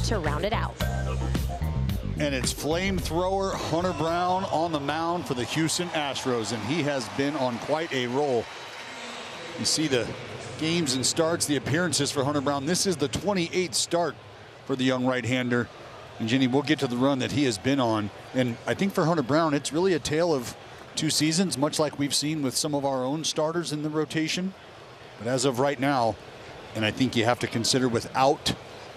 to round it out. And it's flamethrower Hunter Brown on the mound for the Houston Astros, and he has been on quite a roll. You see the games and starts, the appearances for Hunter Brown. This is the 28th start for the young right-hander. And Jenny, we'll get to the run that he has been on. And I think for Hunter Brown, it's really a tale of two seasons, much like we've seen with some of our own starters in the rotation. But as of right now, and I think you have to consider without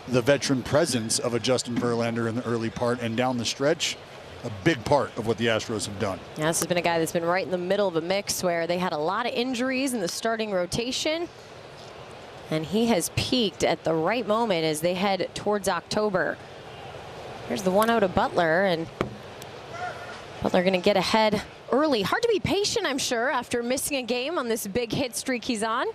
the veteran presence of a Justin Verlander in the early part and down the stretch, a big part of what the Astros have done. Yeah, this has been a guy that's been right in the middle of a mix where they had a lot of injuries in the starting rotation. And he has peaked at the right moment as they head towards October. Here's the 1-0 to Butler, and Butler going to get ahead early. Hard to be patient, I'm sure, after missing a game on this big hit streak he's on.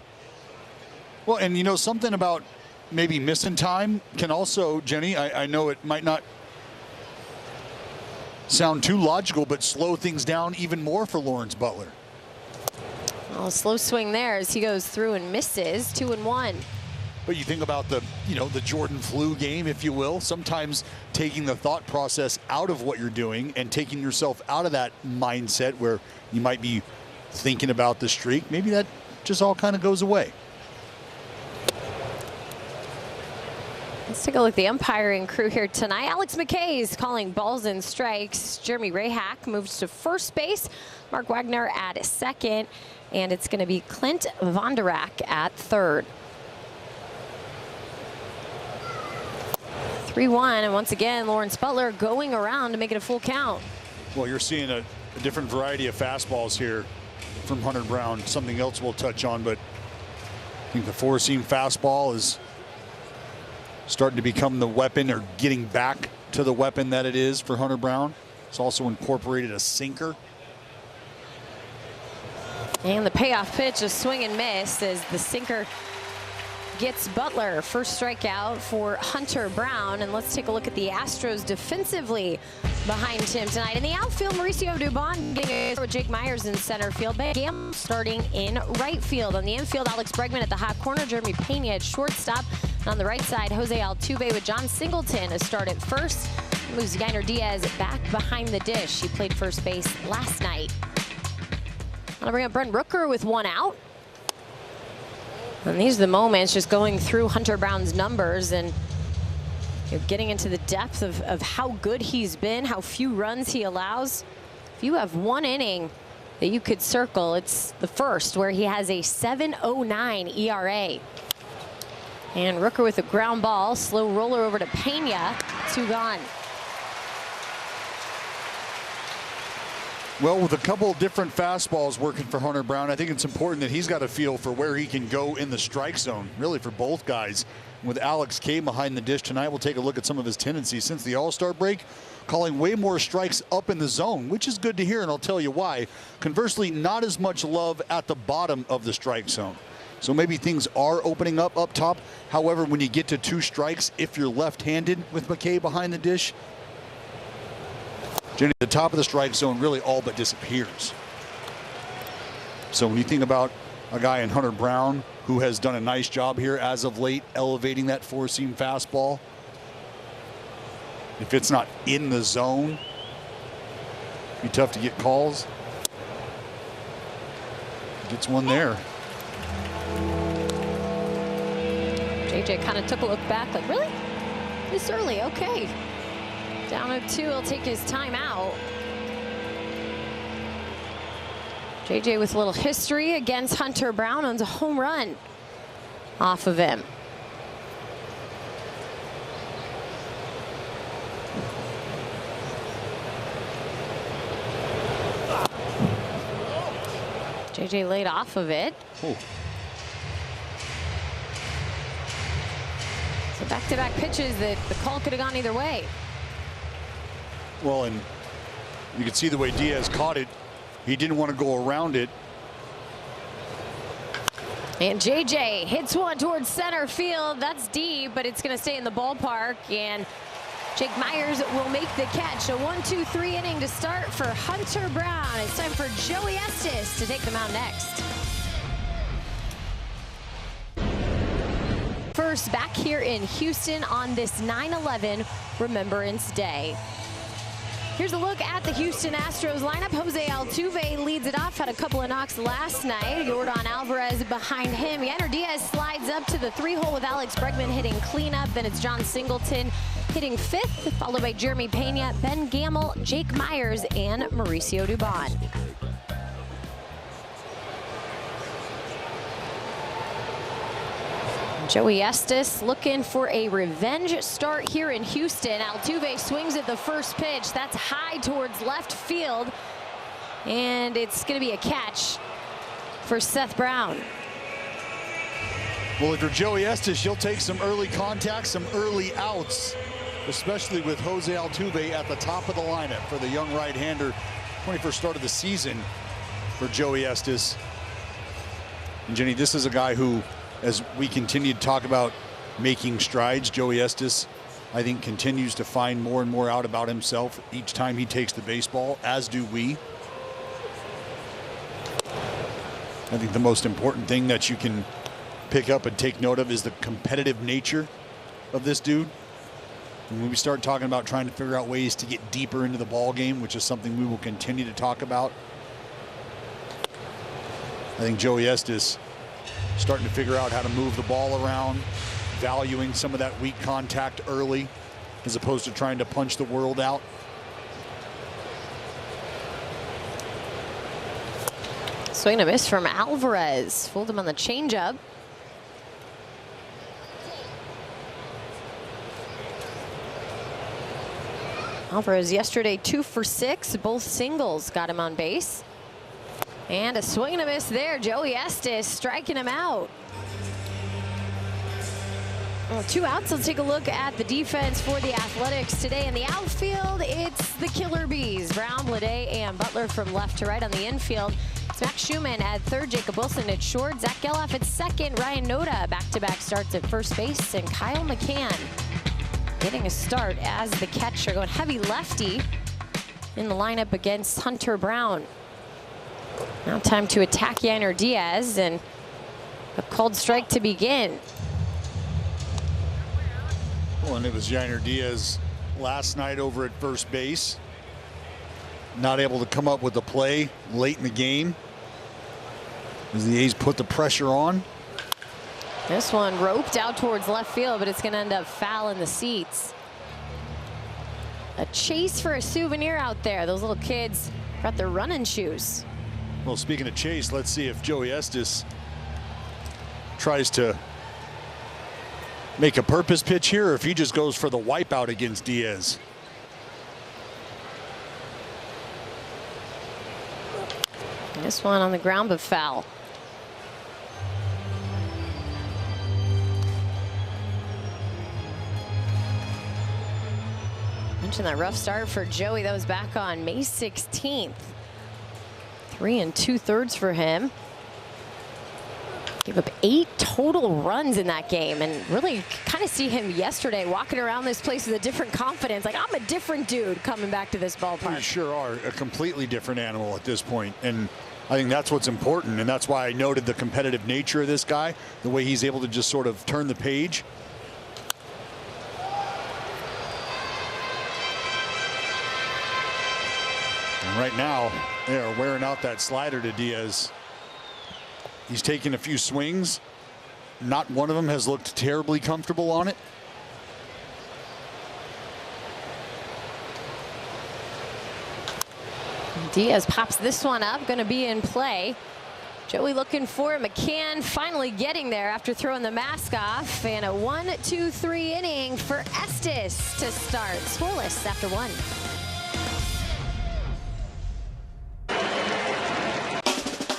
Well, and you know, something about maybe missing time can also, Jenny, I know it might not sound too logical, but slow things down even more for Lawrence Butler. Well, slow swing there as he goes through and misses. 2-1. But you think about the, you know, the Jordan flu game, if you will, sometimes taking the thought process out of what you're doing and taking yourself out of that mindset where you might be thinking about the streak. Maybe that just all kind of goes away. Let's take a look at the umpiring crew here tonight. Alex McKay is calling balls and strikes. Jeremy Rayhack moves to first base. Mark Wagner at second. And it's going to be Clint Vonderak at third. 3-1, and once again, Lawrence Butler going around to make it a full count. Well, you're seeing a different variety of fastballs here from Hunter Brown. Something else we'll touch on, but I think the four-seam fastball is starting to become the weapon, or getting back to the weapon that it is for Hunter Brown. It's also incorporated a sinker. And the payoff pitch, a swing and miss as the sinker gets Butler. First strikeout for Hunter Brown. And let's take a look at the Astros defensively behind him tonight. In the outfield, Mauricio Dubon getting a with Jake Myers in center field. Ben Gamble starting in right field. On the infield, Alex Bregman at the hot corner. Jeremy Pena at shortstop. And on the right side, Jose Altuve with John Singleton a start at first. Moves Yainer Diaz back behind the dish. He played first base last night. I'm going to bring up Brent Rooker with one out. And these are the moments just going through Hunter Brown's numbers and getting into the depth of how good he's been, how few runs he allows. If you have one inning that you could circle, it's the first, where he has a 7.09 ERA. And Rooker with a ground ball, slow roller over to Pena, 2 gone. Well, with a couple different fastballs working for Hunter Brown, I think it's important that he's got a feel for where he can go in the strike zone, really for both guys. With Alex K behind the dish tonight, we'll take a look at some of his tendencies since the All-Star break, calling way more strikes up in the zone, which is good to hear, and I'll tell you why. Conversely, not as much love at the bottom of the strike zone. So maybe things are opening up top. However, when you get to 2 strikes, if you're left-handed with McKay behind the dish, Jenny, the top of the strike zone really all but disappears. So when you think about a guy in Hunter Brown who has done a nice job here as of late, elevating that four-seam fastball, if it's not in the zone, it'd be tough to get calls. Gets one there. JJ kind of took a look back like, really? This early? Okay. Down 0-2, he'll take his time out. JJ with a little history against Hunter Brown, owns a home run off of him. JJ laid off of it. Oh. So back-to-back pitches that the call could have gone either way. Well, and you can see the way Diaz caught it. He didn't want to go around it. And JJ hits one towards center field. That's deep, but it's going to stay in the ballpark. And Jake Myers will make the catch. A 1-2-3 inning to start for Hunter Brown. It's time for Joey Estes to take them out next. First first back here in Houston on this 9/11 Remembrance Day. Here's a look at the Houston Astros lineup. Jose Altuve leads it off, had a couple of knocks last night. Yordan Alvarez behind him. Yainer Diaz slides up to the 3-hole with Alex Bregman hitting cleanup. Then it's John Singleton hitting 5th, followed by Jeremy Pena, Ben Gamel, Jake Myers, and Mauricio Dubon. Joey Estes looking for a revenge start here in Houston. Altuve swings at the first pitch. That's high towards left field. And it's going to be a catch for Seth Brown. Well, if you're Joey Estes, you'll take some early contact, some early outs, especially with Jose Altuve at the top of the lineup for the young right-hander. 21st start of the season for Joey Estes. And Jenny, this is a guy who, as we continue to talk about making strides, Joey Estes, I think, continues to find more and more out about himself each time he takes the baseball, as do we. I think the most important thing that you can pick up and take note of is the competitive nature of this dude. And when we start talking about trying to figure out ways to get deeper into the ball game, which is something we will continue to talk about, I think Joey Estes starting to figure out how to move the ball around, valuing some of that weak contact early, as opposed to trying to punch the world out. Swing and a miss from Alvarez. Fooled him on the changeup. Alvarez yesterday 2 for 6. Both singles got him on base. And a swing and a miss there. Joey Estes striking him out. Well, 2 outs. Let's take a look at the defense for the Athletics today. In the outfield, it's the Killer Bees. Brown, Bleday, and Butler from left to right. On the infield, it's Max Schumann at third, Jacob Wilson at short, Zach Geloff at second, Ryan Noda back-to-back starts at first base, and Kyle McCann getting a start as the catcher, going heavy lefty in the lineup against Hunter Brown. Now time to attack Yainer Diaz, and a called strike to begin. Well, and it was Yainer Diaz last night over at first base. Not able to come up with the play late in the game as the A's put the pressure on. This one roped out towards left field, but it's going to end up foul in the seats. A chase for a souvenir out there. Those little kids got their running shoes. Well, speaking of chase, let's see if Joey Estes tries to make a purpose pitch here, or if he just goes for the wipeout against Diaz. This one on the ground, but foul. Mentioned that rough start for Joey. That was back on May 16th. 3 2/3 for him. Gave up 8 total runs in that game, and really kind of see him yesterday walking around this place with a different confidence. Like, I'm a different dude coming back to this ballpark. You sure are. A completely different animal at this point. And I think that's what's important, and that's why I noted the competitive nature of this guy, the way he's able to just sort of turn the page. And right now, they are wearing out that slider to Diaz. He's taken a few swings. Not one of them has looked terribly comfortable on it. Diaz pops this one up, going to be in play. Joey looking for it. McCann finally getting there after throwing the mask off. And a 1-2-3 inning for Estes to start. Scoreless after 1.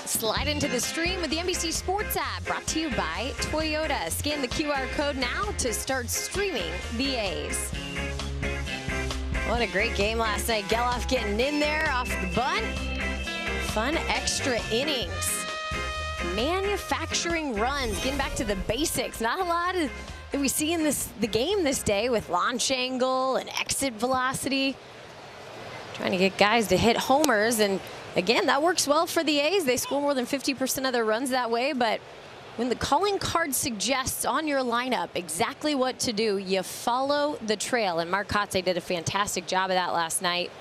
Slide into the stream with the NBC Sports app, brought to you by Toyota. Scan the QR code now to start streaming the A's. What a great game last night. Geloff getting in there off the bunt. Fun extra innings. Manufacturing runs, getting back to the basics. Not a lot that we see in the game this day with launch angle and exit velocity. Trying to get guys to hit homers, and again, that works well for the A's. They score more than 50% of their runs that way, but when the calling card suggests on your lineup exactly what to do, you follow the trail. And Mark Kotsay did a fantastic job of that last night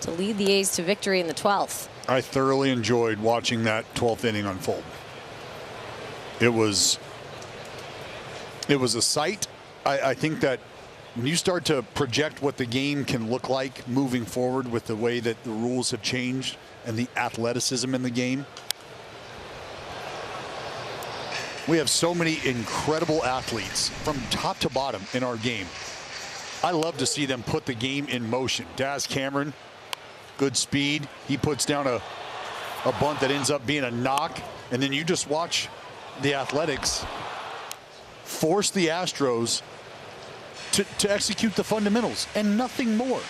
to lead the A's to victory in the 12th. I thoroughly enjoyed watching that 12th inning unfold. It was a sight. I think that when you start to project what the game can look like moving forward with the way that the rules have changed and the athleticism in the game, we have so many incredible athletes from top to bottom in our game. I love to see them put the game in motion. Daz Cameron, good speed. He puts down a bunt that ends up being a knock. And then you just watch the Athletics force the Astros to execute the fundamentals and nothing more.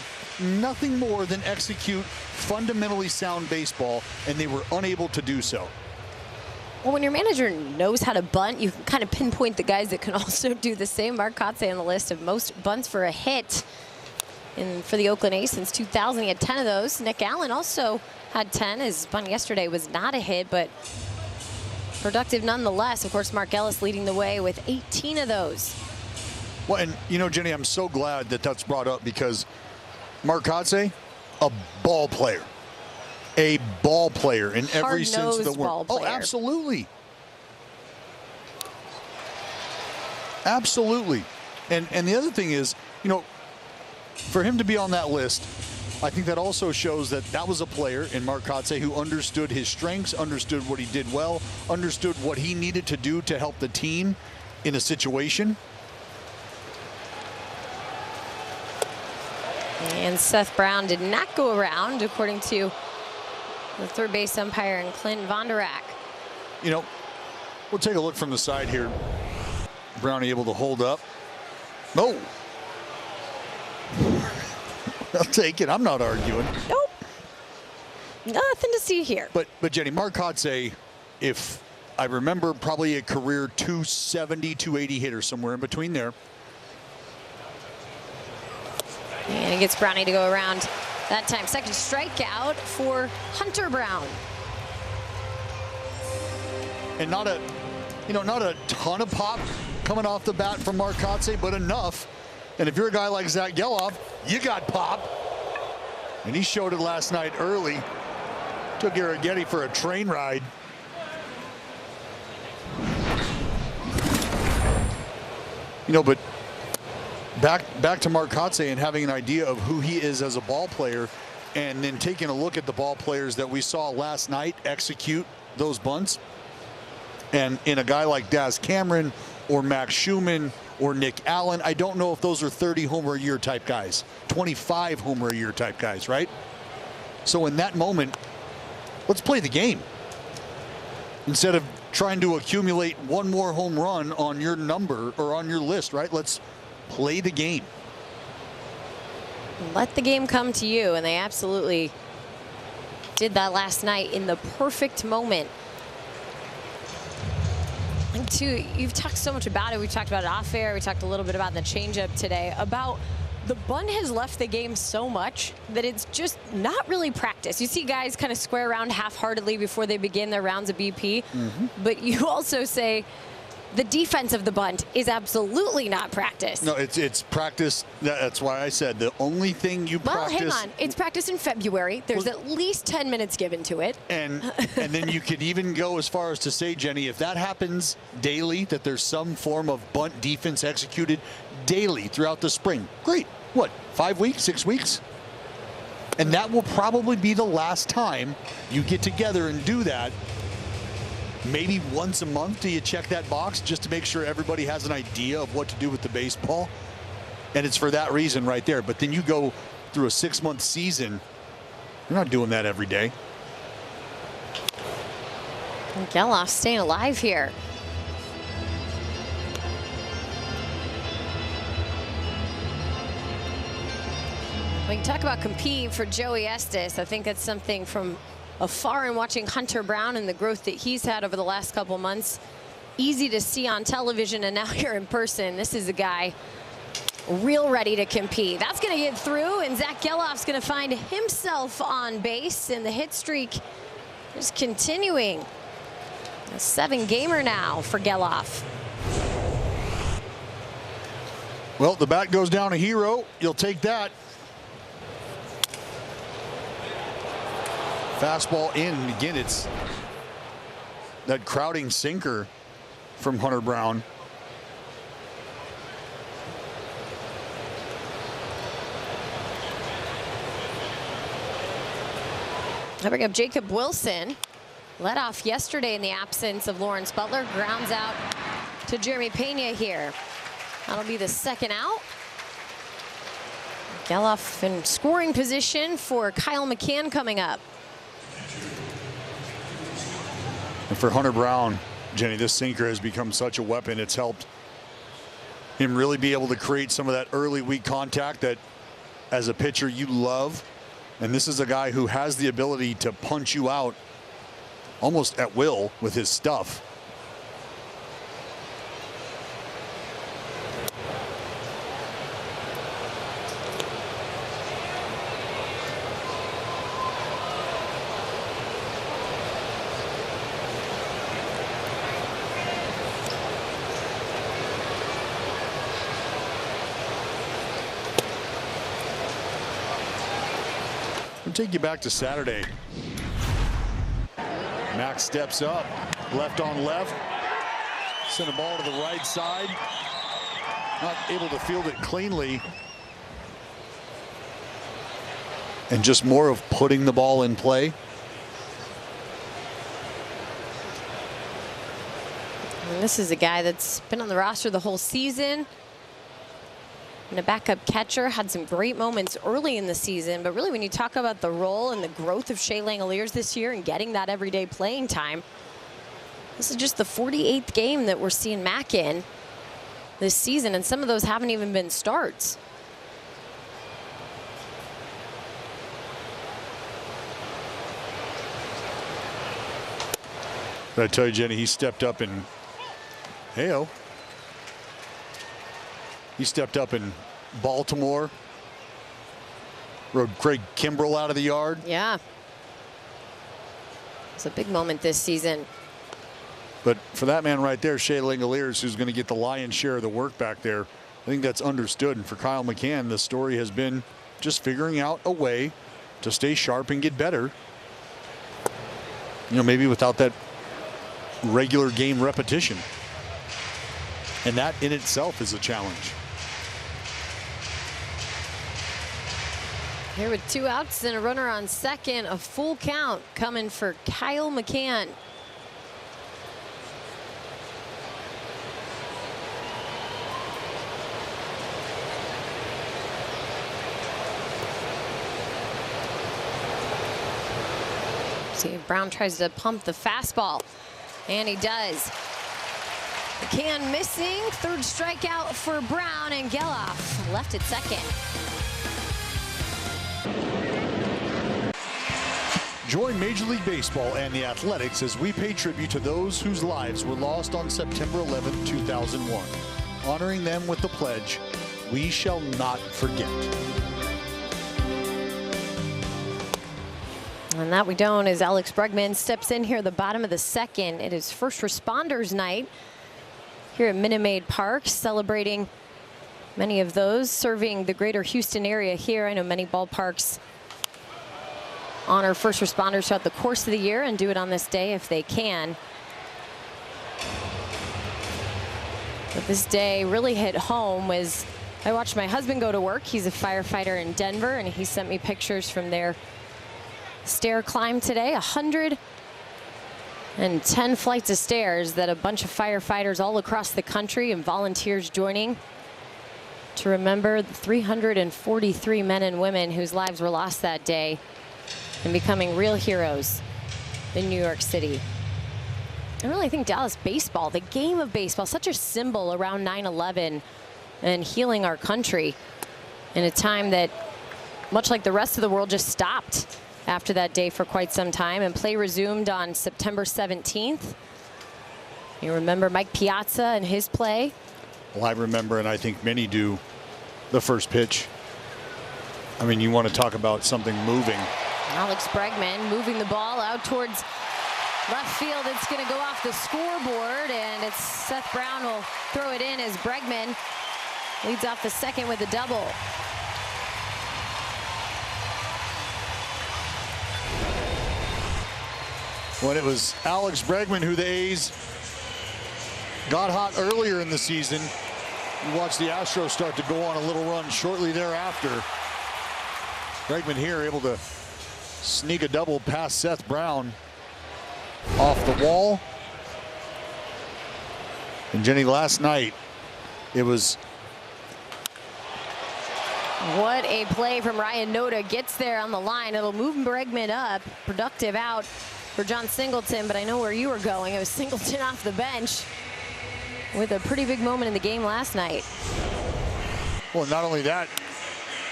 Nothing more than execute fundamentally sound baseball, and they were unable to do so. Well, when your manager knows how to bunt, you can kind of pinpoint the guys that can also do the same. Mark Kotsay on the list of most bunts for a hit for the Oakland A's since 2000. He had 10 of those. Nick Allen also had 10. His bunt yesterday was not a hit, but productive nonetheless. Of course, Mark Ellis leading the way with 18 of those. Well, and you know, Jenny, I'm so glad that that's brought up because Mark Kotsay, a ball player. A ball player in every sense of the word. Oh, absolutely. Absolutely. And the other thing is, you know, for him to be on that list, I think that also shows that that was a player in Mark Kotsay who understood his strengths, understood what he did well, understood what he needed to do to help the team in a situation. And Seth Brown did not go around, according to the third base umpire and Clint Vonderak. You know, we'll take a look from the side here. Brown able to hold up. No. I'll take it. I'm not arguing. Nope. Nothing to see here. But Jenny, Mark Kotsay, if I remember, probably a career 270, 280 hitter, somewhere in between there. And he gets Brownie to go around that time. Second strikeout for Hunter Brown. And not a ton of pop coming off the bat from Mark Kotsay, but enough. And if you're a guy like Zach Geloff, you got pop. And he showed it last night early. Took Arrighetti for a train ride. You know, but back to Mark Kotsay and having an idea of who he is as a ball player, and then taking a look at the ball players that we saw last night execute those bunts. And in a guy like Daz Cameron or Max Schumann or Nick Allen, I don't know if those are 30 homer a year type guys, 25 homer a year type guys, right? So in that moment, let's play the game. Instead of trying to accumulate one more home run on your number or on your list, right? Let's play the game. Let the game come to you, and they absolutely did that last night in the perfect moment. And too, you've talked so much about it. We talked about it off air. We talked a little bit about the changeup today. About the bunt has left the game so much that it's just not really practice. You see guys kind of square around half-heartedly before they begin their rounds of BP. But you also say the defense of the bunt is absolutely not practice. No, it's practice. That's why I said the only thing you practice. Well, hang on. It's practice in February. There's at least 10 minutes given to it. And then you could even go as far as to say, Jenny, if that happens daily, that there's some form of bunt defense executed daily throughout the spring. Great. What, 5 weeks, 6 weeks? And that will probably be the last time you get together and do that. Maybe once a month do you check that box just to make sure everybody has an idea of what to do with the baseball. And it's for that reason right there. But then you go through a 6-month season. You're not doing that every day. Geloff staying alive here. We can talk about compete for Joey Estes. I think that's something from afar, and watching Hunter Brown and the growth that he's had over the last couple months. Easy to see on television, and now here in person. This is a guy real ready to compete. That's going to get through, and Zach Geloff's going to find himself on base, and the hit streak is continuing. A 7-gamer now for Geloff. Well, the bat goes down a hero. You'll take that. Fastball in. Again, it's that crowding sinker from Hunter Brown. I bring up Jacob Wilson. Led off yesterday in the absence of Lawrence Butler. Grounds out to Jeremy Pena here. That'll be the second out. Geloff in scoring position for Kyle McCann coming up. And for Hunter Brown, Jenny, this sinker has become such a weapon. It's helped him really be able to create some of that early weak contact that as a pitcher you love. And this is a guy who has the ability to punch you out almost at will with his stuff. I'll take you back to Saturday. Max steps up, left on left, sent a ball to the right side, not able to field it cleanly, and just more of putting the ball in play. And this is a guy that's been on the roster the whole season. And a backup catcher, had some great moments early in the season, but really when you talk about the role and the growth of Shea Langoliers this year and getting that everyday playing time, this is just the 48th game that we're seeing Mac in this season, and some of those haven't even been starts. But I tell you, Jenny, he stepped up and hey-oh. He stepped up in Baltimore, rode Craig Kimbrell out of the yard. Yeah. It's a big moment this season. But for that man right there, Shea Langoliers, who's going to get the lion's share of the work back there, I think that's understood. And for Kyle McCann, the story has been just figuring out a way to stay sharp and get better. You know, maybe without that regular game repetition. And that in itself is a challenge. Here with 2 outs and a runner on second, a full count coming for Kyle McCann. See if Brown tries to pump the fastball, and he does. McCann missing, third strikeout for Brown, and Geloff left at second. Join Major League Baseball and the Athletics as we pay tribute to those whose lives were lost on September 11, 2001. Honoring them with the pledge, we shall not forget. And that we don't, as Alex Bregman steps in here at the bottom of the second. It is First Responders Night here at Minute Maid Park, celebrating many of those serving the greater Houston area here. I know many ballparks honor first responders throughout the course of the year and do it on this day if they can. But this day really hit home as I watched my husband go to work. He's a firefighter in Denver, and he sent me pictures from their stair climb today. 110 flights of stairs that a bunch of firefighters all across the country and volunteers joining to remember the 343 men and women whose lives were lost that day and becoming real heroes in New York City. I really think Dallas baseball, the game of baseball, such a symbol around 9/11 and healing our country in a time that, much like the rest of the world, just stopped after that day for quite some time, and play resumed on September 17th. You remember Mike Piazza and his play? Well, I remember, and I think many do, the first pitch. I mean, you want to talk about something moving. Alex Bregman moving the ball out towards Left field, it's going to go off the scoreboard, and it's Seth Brown will throw it in as Bregman leads off the second with a double. When it was Alex Bregman who the A's got hot earlier in the season, you watch the Astros start to go on a little run shortly thereafter. Bregman here able to sneak a double past Seth Brown off the wall. And Jenny, last night it was. What a play from Ryan Noda. Gets there on the line. It'll move Bregman up. Productive out for John Singleton, but I know where you were going. It was Singleton off the bench with a pretty big moment in the game last night. Well, not only that,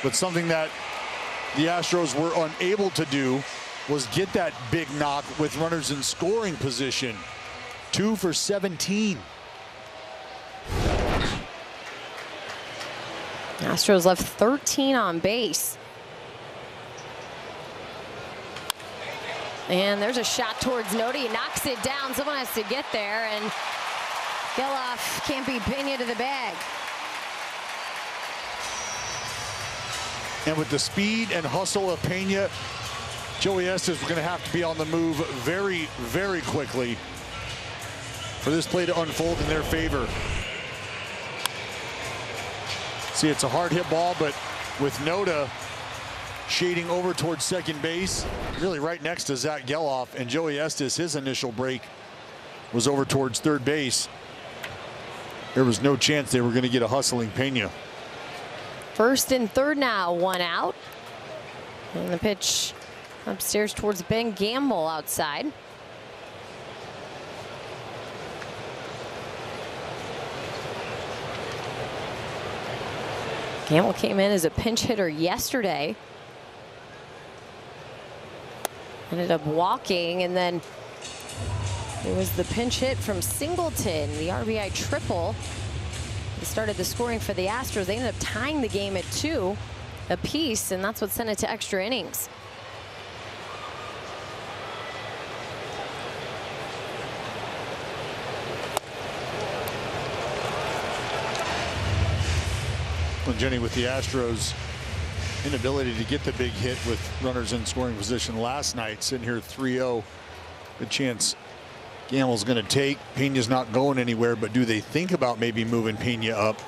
but something that the Astros were unable to do was get that big knock with runners in scoring position. 2 for 17. Astros left 13 on base. And there's a shot towards Noda. He knocks it down. Someone has to get there, and Geloff can't beat Pena to the bag. And with the speed and hustle of Pena, Joey Estes is going to have to be on the move very, very quickly for this play to unfold in their favor. See, it's a hard hit ball, but with Noda shading over towards second base, really right next to Zach Geloff, and Joey Estes, his initial break was over towards third base. There was no chance they were going to get a hustling Pena. First and third now, 1 out. And the pitch upstairs towards Ben Gamble outside. Gamble came in as a pinch hitter yesterday. Ended up walking, and then it was the pinch hit from Singleton, the RBI triple. He started the scoring for the Astros. They ended up tying the game at 2 apiece, and that's what sent it to extra innings. Well, Jenny, with the Astros inability to get the big hit with runners in scoring position last night, sitting here 3-0, the chance Gamble's going to take. Pena's not going anywhere, but do they think about maybe moving Pena up?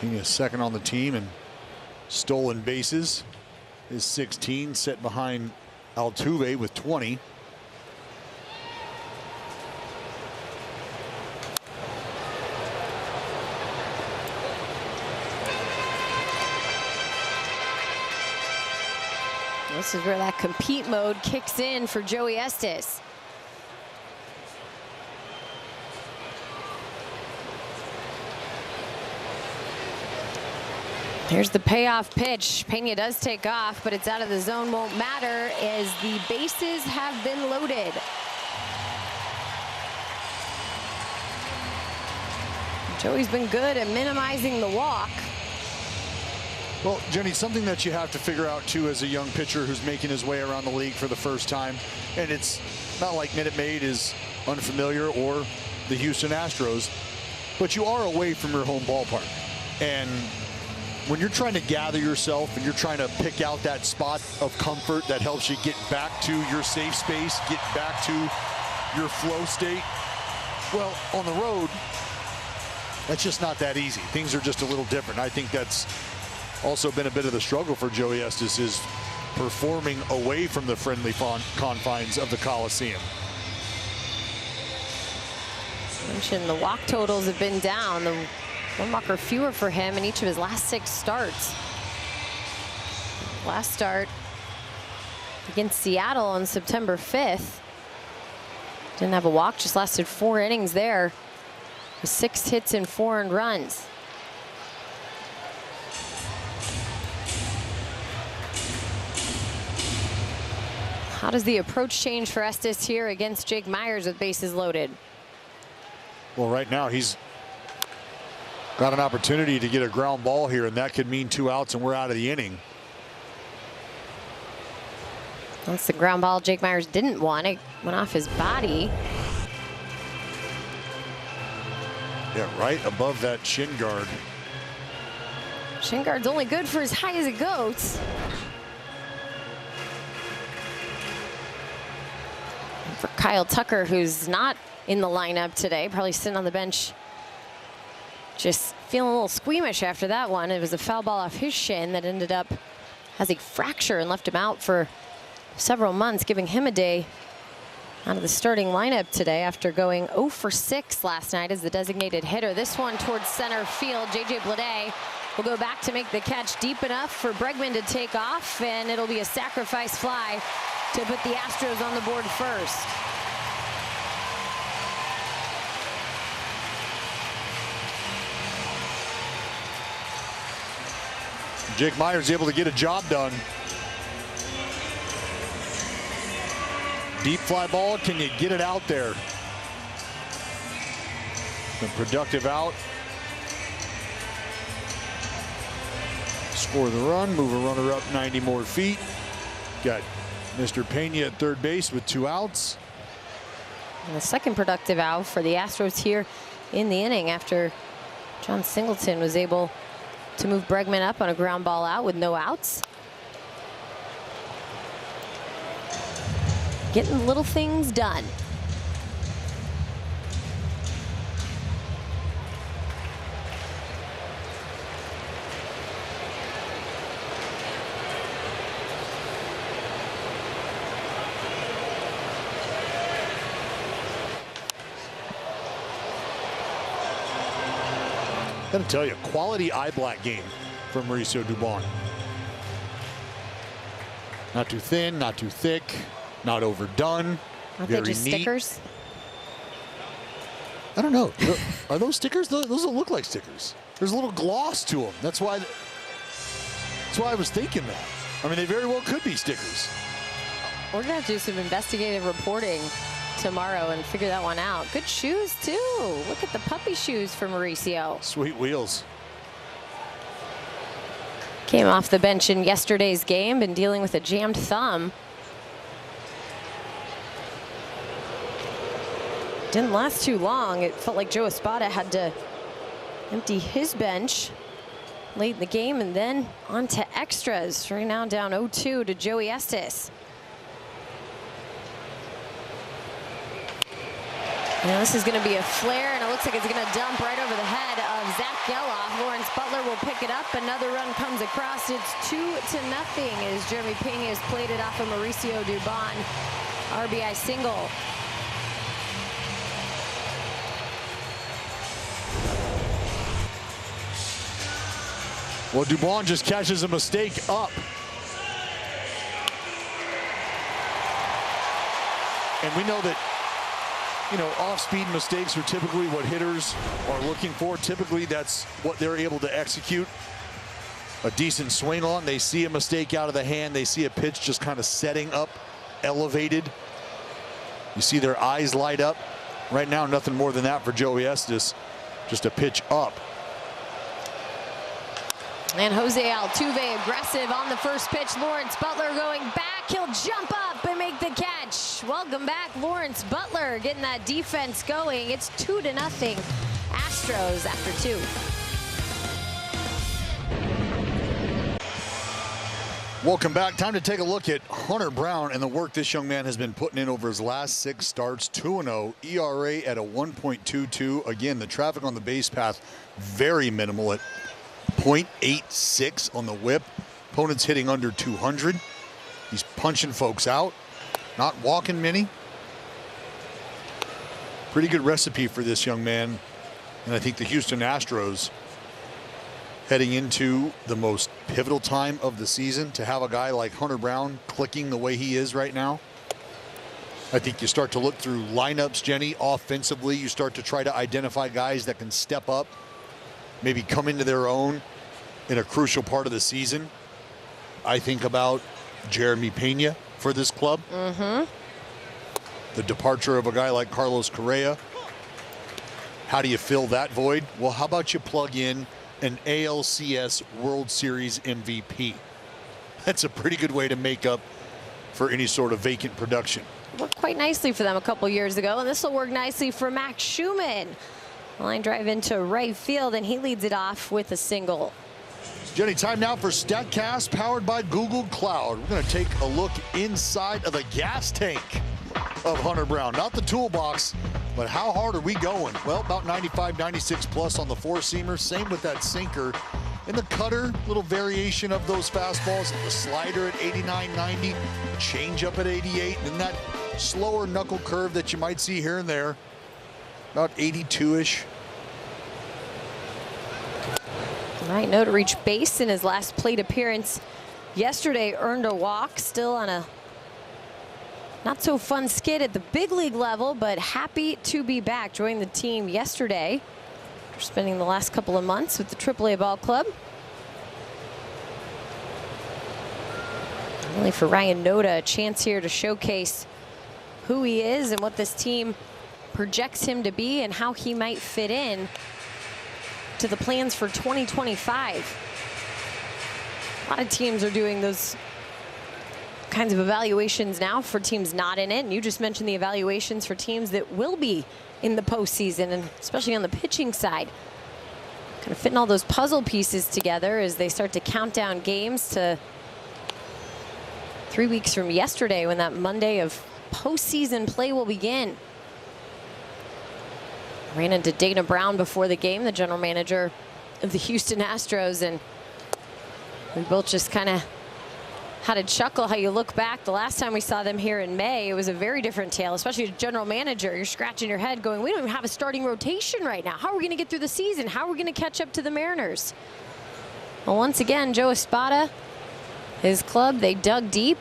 Pena's second on the team in stolen bases. Is 16, set behind Altuve with 20. This is where that compete mode kicks in for Joey Estes. Here's the payoff pitch. Pena does take off, but it's out of the zone. Won't matter as the bases have been loaded. Joey's been good at minimizing the walk. Well, Jenny, something that you have to figure out too as a young pitcher who's making his way around the league for the first time, and it's not like Minute Maid is unfamiliar or the Houston Astros, but you are away from your home ballpark. And when you're trying to gather yourself and you're trying to pick out that spot of comfort that helps you get back to your safe space, get back to your flow state, well, on the road, that's just not that easy. Things are just a little different. I think that's also been a bit of the struggle for Joey Estes, is performing away from the friendly confines of the Coliseum. Mentioned the walk totals have been down. The one walk or fewer for him in each of his last 6 starts. Last start against Seattle on September 5th. Didn't have a walk, just lasted 4 innings there with 6 hits and 4 earned runs. How does the approach change for Estes here against Jake Myers with bases loaded? Well, right now he's Got an opportunity to get a ground ball here, and that could mean 2 outs, and we're out of the inning. That's the ground ball Jake Meyers didn't want. It went off his body. Yeah, right above that shin guard. Shin guard's only good for as high as it goes. And for Kyle Tucker, who's not in the lineup today, probably sitting on the bench, just feeling a little squeamish after that one. It was a foul ball off his shin that ended up has a fracture and left him out for several months, giving him a day out of the starting lineup today after going 0 for 6 last night as the designated hitter. This one towards center field. J.J. Bleday will go back to make the catch deep enough for Bregman to take off, and it'll be a sacrifice fly to put the Astros on the board first. Jake Meyers able to get a job done. Deep fly ball, can you get it out there? A productive out. Score the run, move a runner up 90 more feet. Got Mr. Pena at third base with 2 outs. And the second productive out for the Astros here in the inning after John Singleton was able to move Bregman up on a ground ball out with no outs. Getting little things done. I'm going to tell you, quality eye black game from Mauricio Dubon. Not too thin, not too thick, not overdone. Aren't they just neat. stickers? I don't know. Are those stickers? Those don't look like stickers. There's a little gloss to them. That's why I was thinking that. I mean, they very well could be stickers. We're going to have to do some investigative reporting tomorrow and figure that one out. Good shoes, too. Look at the puppy shoes for Mauricio. Sweet wheels. Came off the bench in yesterday's game, been dealing with a jammed thumb. Didn't last too long. It felt like Joe Espada had to empty his bench late in the game, and then on to extras. Right now down 0-2 to Joey Estes. Now this is going to be a flare, and it looks like it's going to dump right over the head of Zach Geloff. Lawrence Butler will pick it up. Another run comes across. It's 2-0 as Jeremy Pena has played it off of Mauricio Dubon. RBI single. Well, Dubon just catches a mistake up. And we know that, you know, off-speed mistakes are typically what hitters are looking for. Typically, that's what they're able to execute a decent swing on. They see a mistake out of the hand. They see a pitch just kind of setting up, elevated. You see their eyes light up. Right now, nothing more than that for Joey Estes. Just a pitch up. And Jose Altuve aggressive on the first pitch. Lawrence Butler going back. He'll jump up and make the catch. Welcome back, Lawrence Butler, getting that defense going. It's 2-0 Astros after 2. Welcome back. Time to take a look at Hunter Brown and the work this young man has been putting in over his last 6 starts. 2-0, ERA at a 1.22. Again, the traffic on the base path very minimal at 0.86 on the whip. Opponents hitting under 200. He's punching folks out, not walking many. Pretty good recipe for this young man. And I think the Houston Astros, heading into the most pivotal time of the season, to have a guy like Hunter Brown clicking the way he is right now. I think you start to look through lineups, Jenny, offensively. You start to try to identify guys that can step up, maybe come into their own in a crucial part of the season. I think about Jeremy Pena for this club. The departure of a guy like Carlos Correa How do you fill that void? Well, how about you plug in an ALCS World Series MVP? That's a pretty good way to make up for any sort of vacant production. Worked quite nicely for them a couple years ago, and this will work nicely for Max Schumann. Line drive into right field, and he leads it off with a single. Jenny, time now for StatCast, powered by Google Cloud. We're going to take a look inside of the gas tank of Hunter Brown. Not the toolbox, but how hard are we going? Well, about 95, 96 plus on the four-seamer. Same with that sinker. In the cutter, little variation of those fastballs. The slider at 89, 90, change up at 88, and then that slower knuckle curve that you might see here and there, about 82-ish. Right, to reach base in his last plate appearance yesterday, earned a walk, still on a not so fun skid at the big league level, but happy to be back. Joined the team yesterday after spending the last couple of months with the AAA ball club. Only for Ryan Noda, a chance here to showcase who he is and what this team projects him to be and how he might fit in to the plans for 2025. A lot of teams are doing those kinds of evaluations now for teams not in it. And you just mentioned the evaluations for teams that will be in the postseason, and especially on the pitching side. Kind of fitting all those puzzle pieces together as they start to count down games to 3 weeks from yesterday, when that Monday of postseason play will begin. Ran into Dana Brown before the game, the general manager of the Houston Astros, and we both just kind of had a chuckle. How you look back, the last time we saw them here in May, it was a very different tale, especially as general manager. You're scratching your head going, we don't even have a starting rotation right now. How are we going to get through the season? How are we going to catch up to the Mariners? Well, once again, Joe Espada, his club, they dug deep.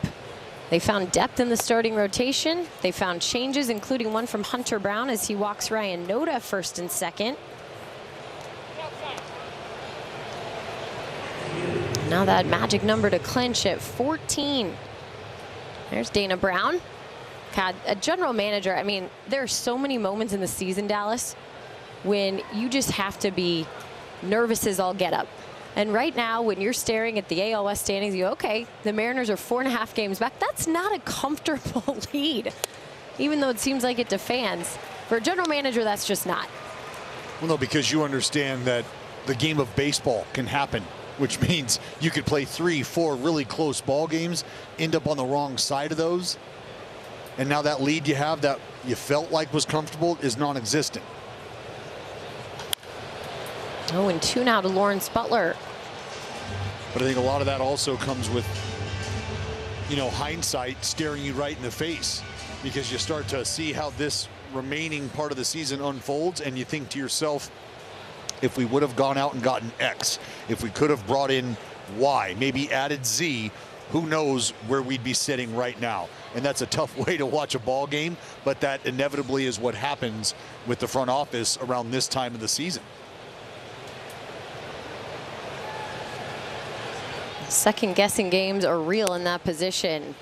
They found depth in the starting rotation. They found changes, including one from Hunter Brown as he walks Ryan Noda first and second. Now that magic number to clinch at 14. There's Dana Brown. God, a general manager, I mean, there are so many moments in the season, Dallas, when you just have to be nervous as all get up. And right now, when you're staring at the AL West standings, you go, okay, the Mariners are 4.5 games back. That's not a comfortable lead, even though it seems like it to fans. For a general manager, that's just not. Well, no, because you understand that the game of baseball can happen, which means you could play 3, 4 really close ball games, end up on the wrong side of those. And now that lead you have that you felt like was comfortable is non-existent. 0-2 now to Lawrence Butler. But I think a lot of that also comes with, you know, hindsight staring you right in the face, because you start to see how this remaining part of the season unfolds, and you think to yourself, if we would have gone out and gotten X, if we could have brought in Y, maybe added Z, who knows where we'd be sitting right now. And that's a tough way to watch a ball game, but that inevitably is what happens with the front office around this time of the season. Second guessing games are real in that position.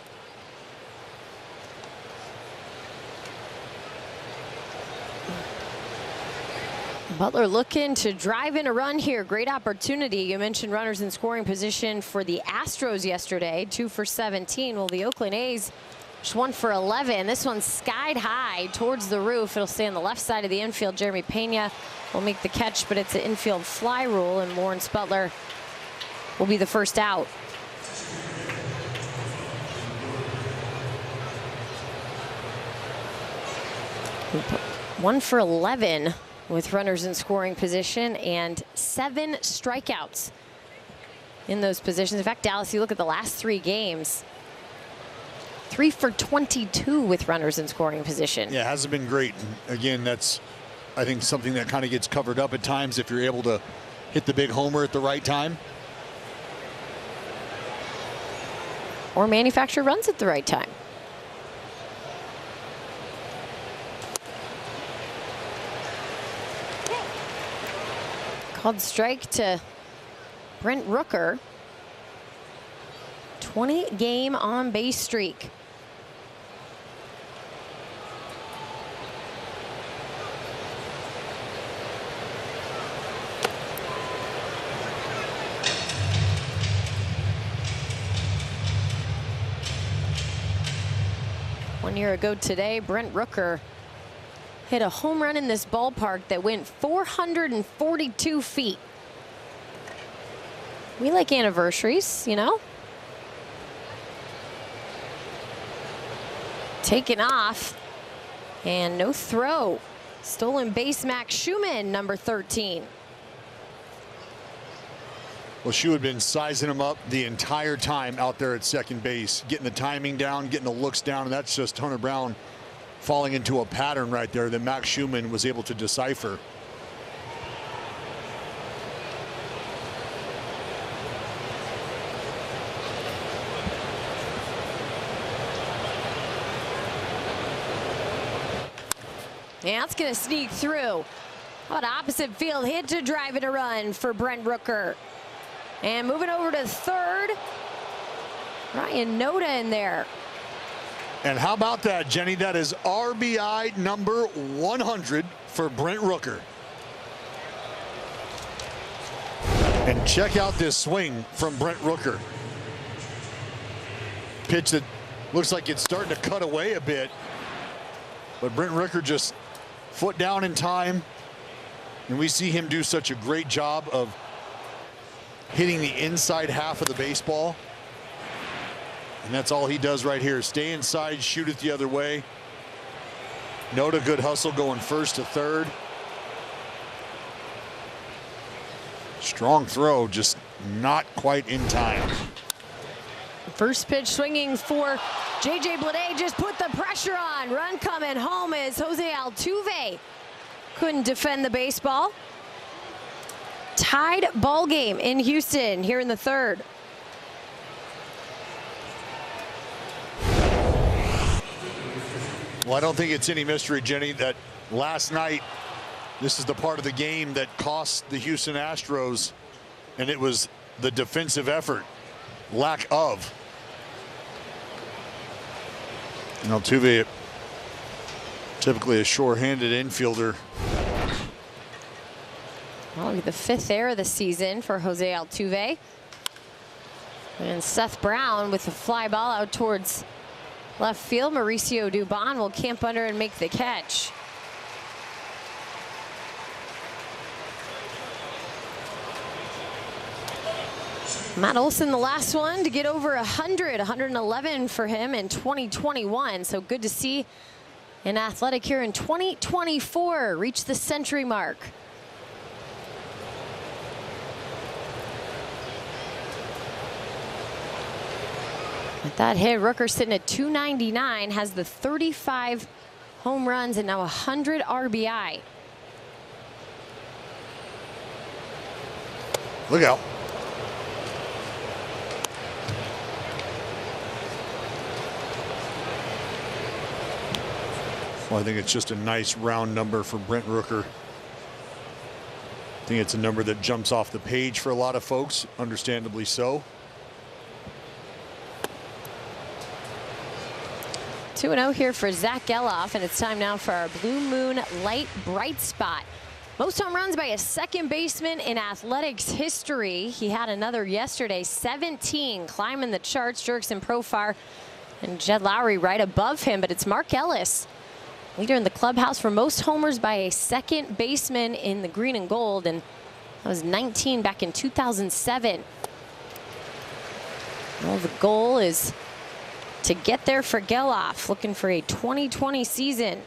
Butler looking to drive in a run here. Great opportunity. You mentioned runners in scoring position for the Astros yesterday. 2 for 17. Well, the Oakland A's just 1 for 11. This one's skied high towards the roof. It'll stay on the left side of the infield. Jeremy Pena will make the catch, but it's an infield fly rule, and Lawrence Butler will be the first out. One for 11 with runners in scoring position and 7 strikeouts in those positions. In fact, Dallas, you look at the last 3 games, 3 for 22 with runners in scoring position. Yeah, it hasn't been great. And again, that's, I think, something that kind of gets covered up at times if you're able to hit the big homer at the right time. Or manufacture runs at the right time. Called strike to Brent Rooker. 20-game on-base streak. year ago today, Brent Rooker hit a home run in this ballpark that went 442 feet. We like anniversaries, you know. Taken off, and no throw. Stolen base, Max Schumann, number 13. Well, Shu had been sizing him up the entire time out there at second base, getting the timing down, getting the looks down, and that's just Hunter Brown falling into a pattern right there that Max Schumann was able to decipher. Yeah, it's going to sneak through. What opposite field hit to drive it a run for Brent Rooker. And moving over to third, Ryan Noda in there. And how about that, Jenny? That is RBI number 100 for Brent Rooker. And check out this swing from Brent Rooker. Pitch that looks like it's starting to cut away a bit. But Brent Rooker just foot down in time. And we see him do such a great job of hitting the inside half of the baseball. And that's all he does right here. Stay inside, shoot it the other way. Noda, good hustle going first to third. Strong throw, just not quite in time. First pitch swinging for J.J. Bleday, just put the pressure on. Run coming home as Jose Altuve couldn't defend the baseball. Tied ball game in Houston here in the third. Well, I don't think it's any mystery, Jenny, that last night this is the part of the game that cost the Houston Astros, and it was the defensive effort, lack of. And Altuve, typically a sure-handed infielder. Well, the 5th error of the season for Jose Altuve. And Seth Brown with a fly ball out towards left field. Mauricio Dubon will camp under and make the catch. Matt Olson, the last one to get over 100, 111 for him in 2021. So good to see an Athletic here in 2024 reach the century mark. With that hit, Rooker sitting at 299, has the 35 home runs and now 100 RBI. Look out. Well, I think it's just a nice round number for Brent Rooker. I think it's a number that jumps off the page for a lot of folks, understandably so. 2-0 here for Zach Geloff, and it's time now for our Blue Moon Light Bright Spot. Most home runs by a second baseman in Athletics history. He had another yesterday, 17, climbing the charts. Jurickson Profar and Jed Lowry right above him, but it's Mark Ellis, leader in the clubhouse for most homers by a second baseman in the green and gold, and that was 19 back in 2007. Well, the goal is to get there for Geloff, looking for a 2020 season.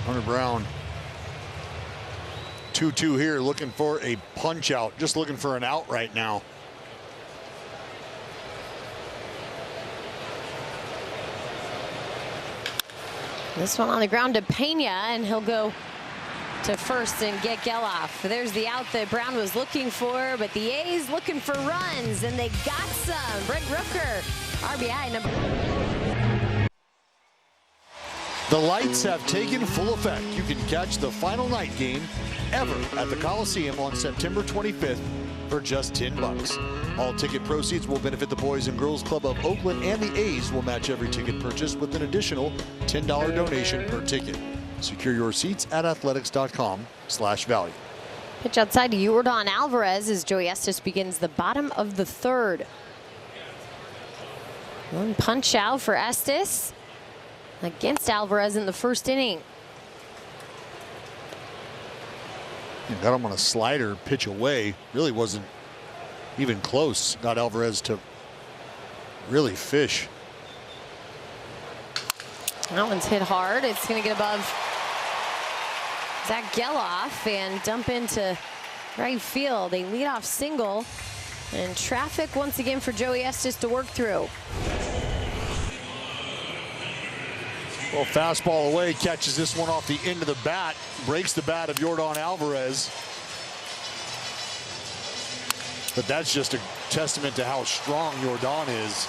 Hunter Brown, 2-2 here, looking for a punch out, just looking for an out right now. This one on the ground to Pena, and he'll go to first and get Geloff. There's the out that Brown was looking for, but the A's looking for runs, and they got some. Brent Rooker, RBI number 1. The lights have taken full effect. You can catch the final night game ever at the Coliseum on September 25th for just $10. All ticket proceeds will benefit the Boys and Girls Club of Oakland, and the A's will match every ticket purchase with an additional $10 donation per ticket. Secure your seats at athletics.com/value. Pitch outside to Yordan Alvarez as Joey Estes begins the bottom of the third. One punch out for Estes against Alvarez in the first inning. Got him on a slider, pitch away. Really wasn't even close. Got Alvarez to really fish. That one's hit hard. It's going to get above Zach Geloff and dump into right field. A leadoff single, and traffic once again for Joey Estes to work through. Well, fastball away, catches this one off the end of the bat, breaks the bat of Yordan Alvarez. But that's just a testament to how strong Yordan is.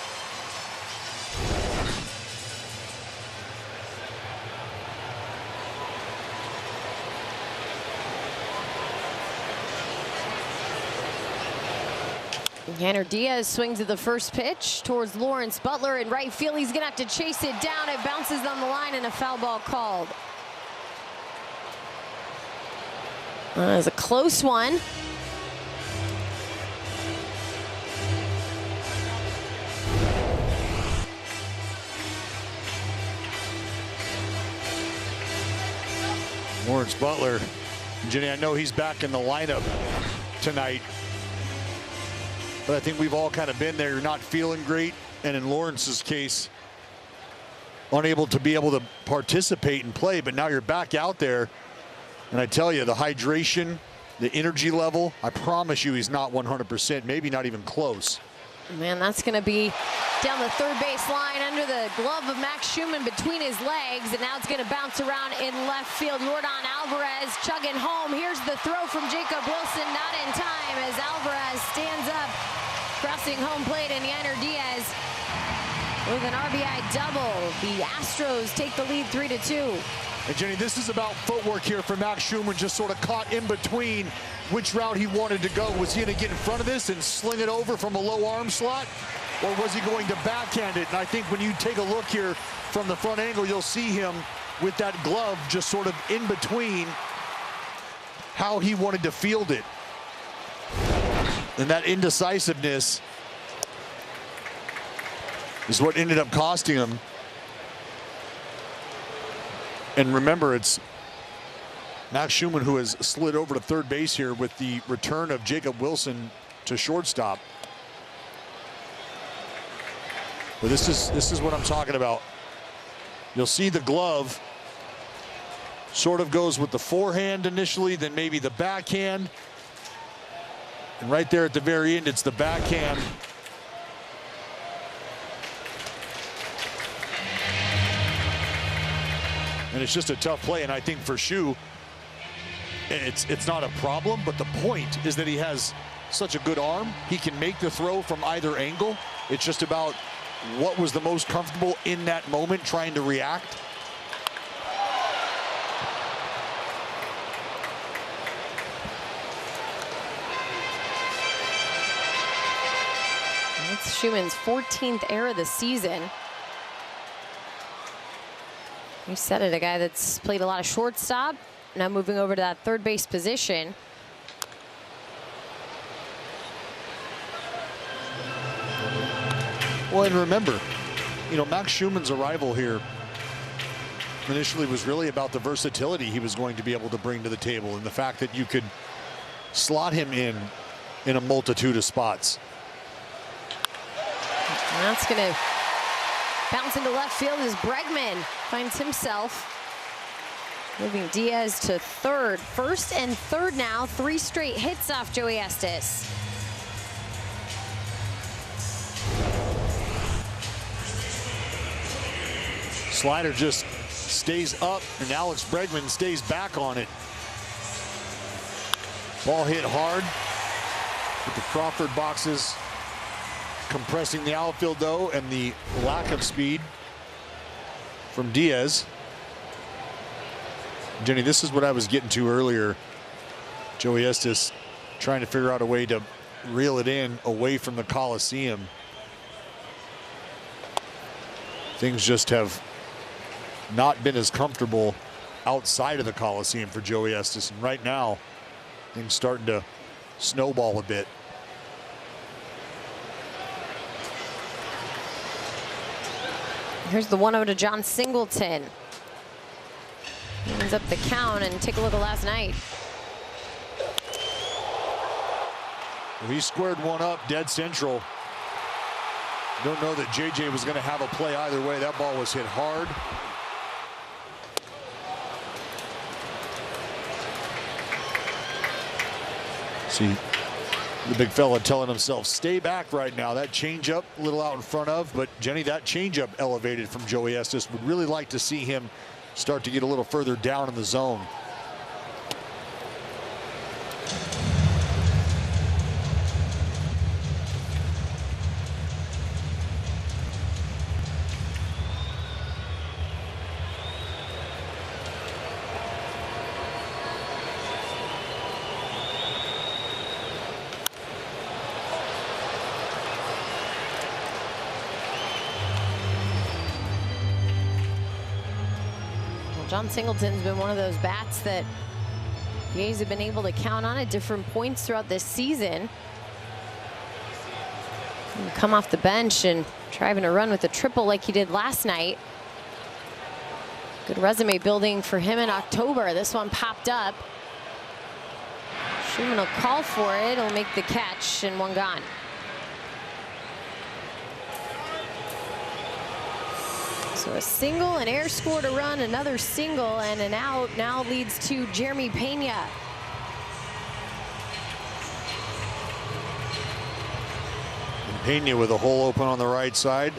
Yanner Diaz swings at the first pitch towards Lawrence Butler in right field. He's going to have to chase it down. It bounces on the line and a foul ball called. That was a close one. Lawrence Butler. Jenny, I know he's back in the lineup tonight, but I think we've all kind of been there. You're not feeling great, and in Lawrence's case, unable to be able to participate and play, but now you're back out there. And I tell you, the hydration, the energy level, I promise you he's not 100%, maybe not even close. Man, that's going to be down the third base line under the glove of Max Schumann between his legs, and now it's going to bounce around in left field. Yordan Alvarez chugging home. Here's the throw from Jacob Wilson, not in time as Alvarez stands up, crossing home plate, and Yanner Diaz with an RBI double. The Astros take the lead 3-2. And Jenny, this is about footwork here for Max Schumann, just sort of caught in between which route he wanted to go. Was he going to get in front of this and sling it over from a low arm slot, or was he going to backhand it? And I think when you take a look here from the front angle, you'll see him with that glove just sort of in between how he wanted to field it. And that indecisiveness is what ended up costing him. And remember, it's Max Schumann who has slid over to third base here with the return of Jacob Wilson to shortstop. But this is what I'm talking about. You'll see the glove sort of goes with the forehand initially, then maybe the backhand. And right there at the very end, it's the backhand. And it's just a tough play, and I think for Shu, it's not a problem, but the point is that he has such a good arm. He can make the throw from either angle. It's just about what was the most comfortable in that moment, trying to react. That's Schumann's 14th error of the season. You said it, a guy that's played a lot of shortstop, now moving over to that third base position. Well, and remember, you know, Max Schumann's arrival here initially was really about the versatility he was going to be able to bring to the table, and the fact that you could slot him in a multitude of spots. And that's going to bounce into left field as Bregman finds himself. Moving Diaz to third. First and third now. 3 straight hits off Joey Estes. Slider just stays up, and Alex Bregman stays back on it. Ball hit hard with the Crawford boxes compressing the outfield, though, and the lack of speed from Diaz. Jenny, this is what I was getting to earlier. Joey Estes trying to figure out a way to reel it in away from the Coliseum. Things just have not been as comfortable outside of the Coliseum for Joey Estes. And right now, things starting to snowball a bit. Here's the 1-0 to John Singleton. Opens up the count, and take a look at last night. Well, he squared one up dead central. Don't know that JJ was going to have a play either way. That ball was hit hard. See the big fella telling himself, stay back right now. That changeup a little out in front of, but Jenny, that changeup elevated from Joey Estes. Would really like to see him start to get a little further down in the zone. John Singleton's been one of those bats that the A's have been able to count on at different points throughout this season. And come off the bench and driving a run with a triple like he did last night. Good resume building for him in October. This one popped up. Schumann will call for it. He'll make the catch, and one gone. So a single, an air scored a run, another single, and an out now leads to Jeremy Pena. And Pena with a hole open on the right side.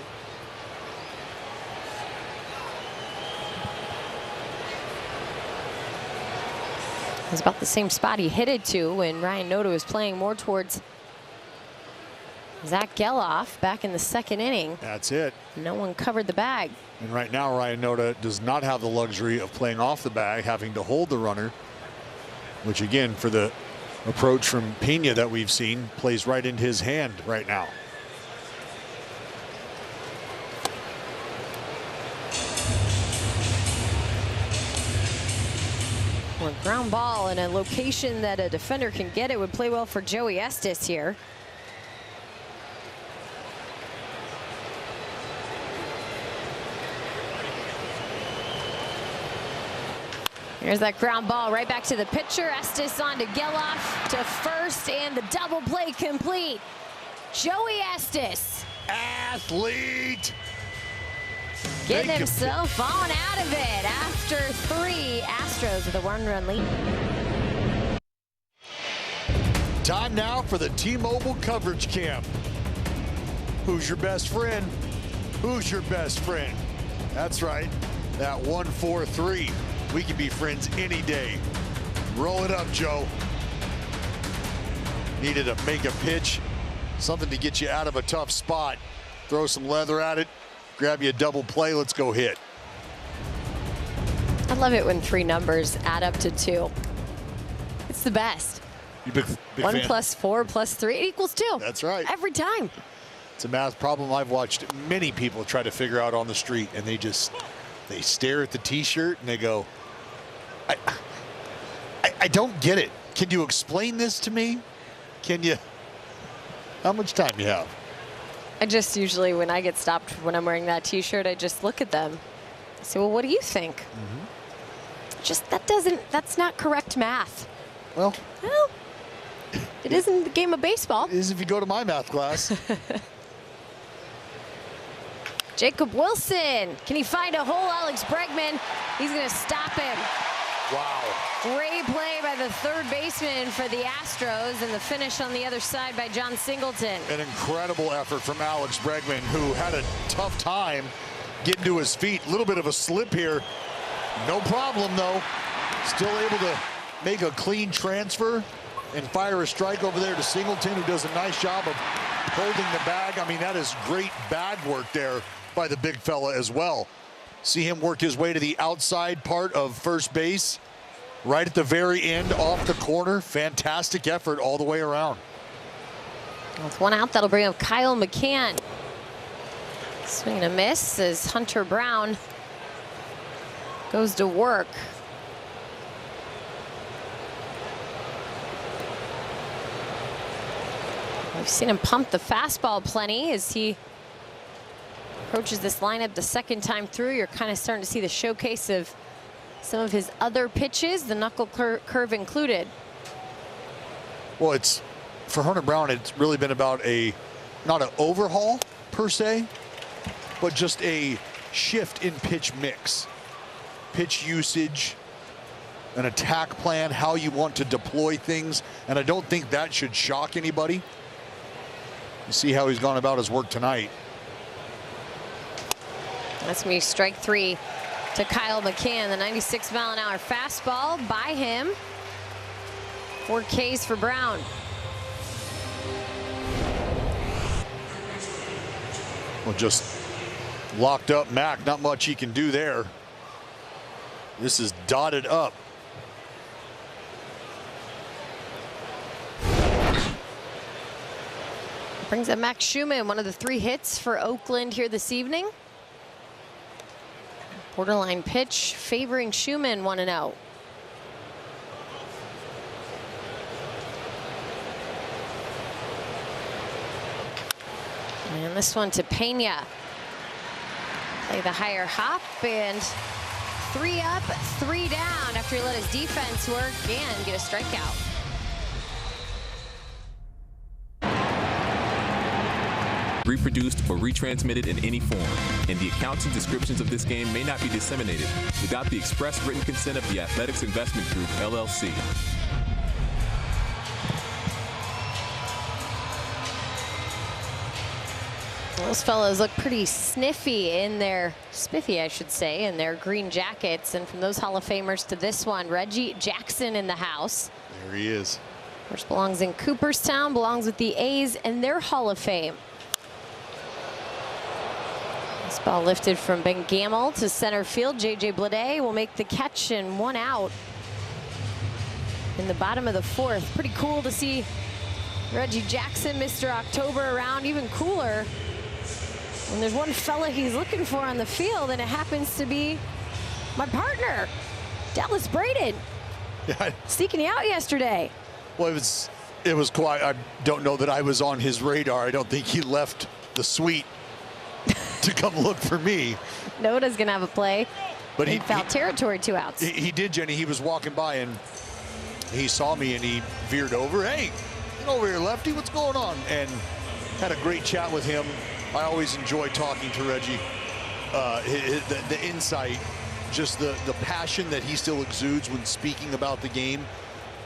It was about the same spot he hit it to when Ryan Noda was playing more towards Zach Geloff back in the second inning. That's it. No one covered the bag. And right now, Ryan Noda does not have the luxury of playing off the bag, having to hold the runner, which again, for the approach from Pena that we've seen, plays right into his hand right now. Well, a ground ball in a location that a defender can get it would play well for Joey Estes here. Here's that ground ball right back to the pitcher. Estes on to Geloff to first, and the double play complete. Joey Estes. Athlete. Getting himself on out of it after 3. Astros with a 1-run lead. Time now for the T-Mobile coverage camp. Who's your best friend? Who's your best friend? That's right, that 1-4-3. We can be friends any day. Roll it up, Joe. Needed to make a pitch, something to get you out of a tough spot. Throw some leather at it, grab you a double play, let's go hit. I love it when 3 numbers add up to 2. It's the best. You big 1 fan? + 4 + 3 equals 2. That's right. Every time. It's a math problem I've watched many people try to figure out on the street, and they stare at the t-shirt and they go, I don't get it. Can you explain this to me? Can you? How much time you have? I just usually, when I get stopped when I'm wearing that t-shirt, I just look at them. I say, well, what do you think? Just, that's not correct math. Well, it isn't the game of baseball. It is if you go to my math class. Jacob Wilson, can he find a hole? Alex Bregman, he's gonna stop him. Wow. Great play by the third baseman for the Astros, and the finish on the other side by John Singleton. An incredible effort from Alex Bregman, who had a tough time getting to his feet. A little bit of a slip here. No problem, though. Still able to make a clean transfer and fire a strike over there to Singleton, who does a nice job of holding the bag. I mean, that is great bag work there by the big fella as well. See him work his way to the outside part of first base, right at the very end, off the corner. Fantastic effort all the way around. With one out, that'll bring up Kyle McCann. Swing and a miss as Hunter Brown goes to work. We've seen him pump the fastball plenty as he approaches this lineup the second time through. You're kind of starting to see the showcase of some of his other pitches, the knuckle curve included. Well, it's for Hunter Brown, it's really been about not an overhaul per se, but just a shift in pitch mix, pitch usage, an attack plan, how you want to deploy things. And I don't think that should shock anybody. You see how he's gone about his work tonight. That's me, strike three to Kyle McCann. The 96-mile-an-hour fastball by him. 4 Ks for Brown. Well, just locked up Mac. Not much he can do there. This is dotted up. Brings up Max Schumann, one of the 3 hits for Oakland here this evening. Borderline pitch favoring Schumann, 1-0. And this one to Pena. Play the higher hop, and 3 up, 3 down after he let his defense work and get a strikeout. Reproduced or retransmitted in any form, and the accounts and descriptions of this game may not be disseminated without the express written consent of the Athletics Investment Group, LLC. Those fellows look pretty spiffy, I should say, in their green jackets. And from those Hall of Famers to this one, Reggie Jackson in the house. There he is. Of course, belongs in Cooperstown, belongs with the A's and their Hall of Fame. This ball lifted from Ben Gamel to center field. J.J. Bleday will make the catch, and 1 out in the bottom of the 4th. Pretty cool to see Reggie Jackson, Mr. October, around. Even cooler when there's one fella he's looking for on the field, and it happens to be my partner, Dallas Braden. Yeah. Sneaking you out yesterday. Well, it was cool. I don't know that I was on his radar. I don't think he left the suite to come look for me. Noda's gonna have a play, but he foul territory, 2 outs. He did, Jenny. He was walking by and he saw me and he veered over. Hey, get over here, lefty. What's going on? And had a great chat with him. I always enjoy talking to Reggie. The insight, just the passion that he still exudes when speaking about the game.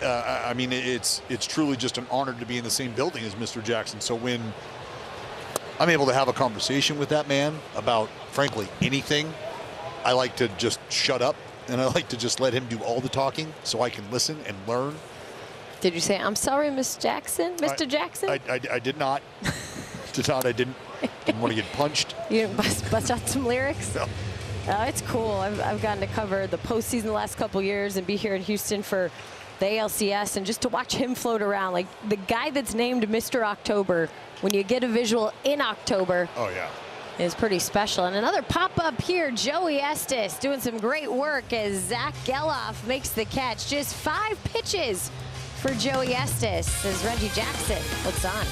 I mean, it's truly just an honor to be in the same building as Mr. Jackson. So when I'm able to have a conversation with that man about, frankly, anything, I like to just shut up, and I like to just let him do all the talking so I can listen and learn. Did you say, I'm sorry, Miss Jackson, Mr. Jackson? I did not. I didn't want to get punched. You didn't bust out some lyrics? No. It's cool. I've gotten to cover the postseason the last couple years and be here in Houston for the ALCS, and just to watch him float around, like the guy that's named Mr. October, when you get a visual in October, oh yeah, is pretty special. And another pop-up here, Joey Estes doing some great work as Zach Geloff makes the catch. Just 5 pitches for Joey Estes as Reggie Jackson looks on.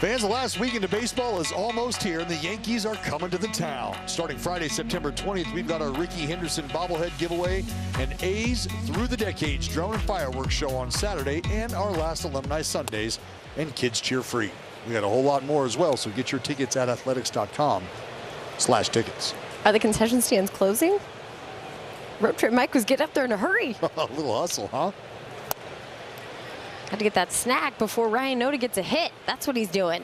Fans, the last weekend of baseball is almost here, and the Yankees are coming to the town. Starting Friday, September 20th, we've got our Ricky Henderson bobblehead giveaway, and A's Through the Decades drone and fireworks show on Saturday, and our last Alumni Sundays, and kids cheer free. We got a whole lot more as well, so get your tickets at athletics.com/tickets. Are the concession stands closing? Road Trip Mike was getting up there in a hurry. A little hustle, huh? Had to get that snack before Ryan Noda gets a hit. That's what he's doing.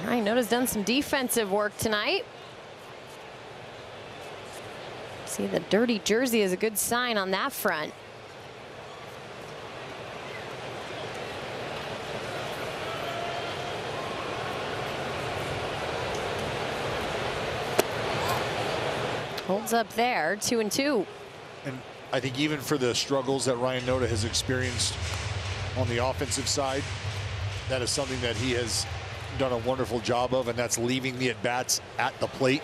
Ryan Noda's done some defensive work tonight. See, the dirty jersey is a good sign on that front. Holds up there, 2-2. And I think even for the struggles that Ryan Noda has experienced on the offensive side, that is something that he has done a wonderful job of, and that's leaving the at-bats at the plate.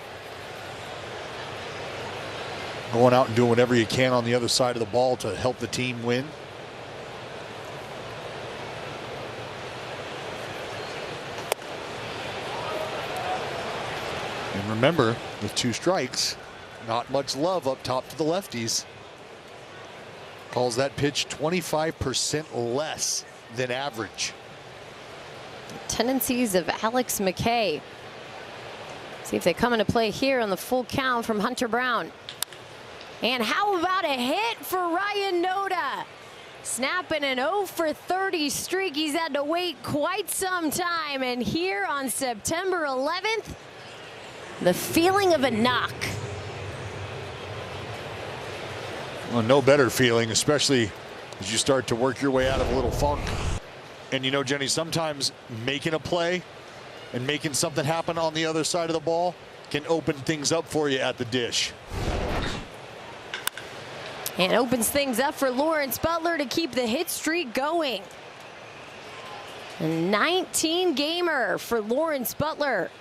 Going out and doing whatever you can on the other side of the ball to help the team win. And remember, with 2 strikes, not much love up top to the lefties. Calls that pitch 25% less than average. Tendencies of Alex McKay. See if they come into play here on the full count from Hunter Brown. And how about a hit for Ryan Noda? Snapping an 0 for 30 streak. He's had to wait quite some time. And here on September 11th, the feeling of a knock. Well, no better feeling, especially as you start to work your way out of a little funk. And you know, Jenny, sometimes making a play and making something happen on the other side of the ball can open things up for you at the dish. And opens things up for Lawrence Butler to keep the hit streak going. A 19-gamer for Lawrence Butler.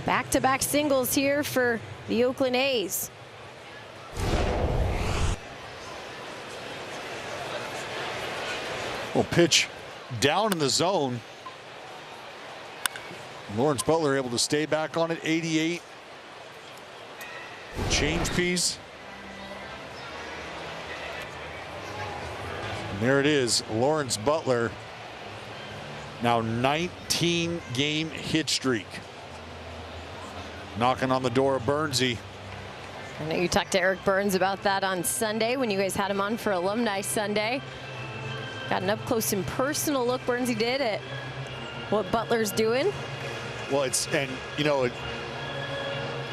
Back-to-back singles here for the Oakland A's. Well, pitch down in the zone. Lawrence Butler able to stay back on it, 88. Change piece. And there it is, Lawrence Butler. Now 19-game hit streak. Knocking on the door of Burnsy. I know you talked to Eric Burns about that on Sunday when you guys had him on for Alumni Sunday. Got an up-close and personal look Burnsy did at what Butler's doing. Well, and you know,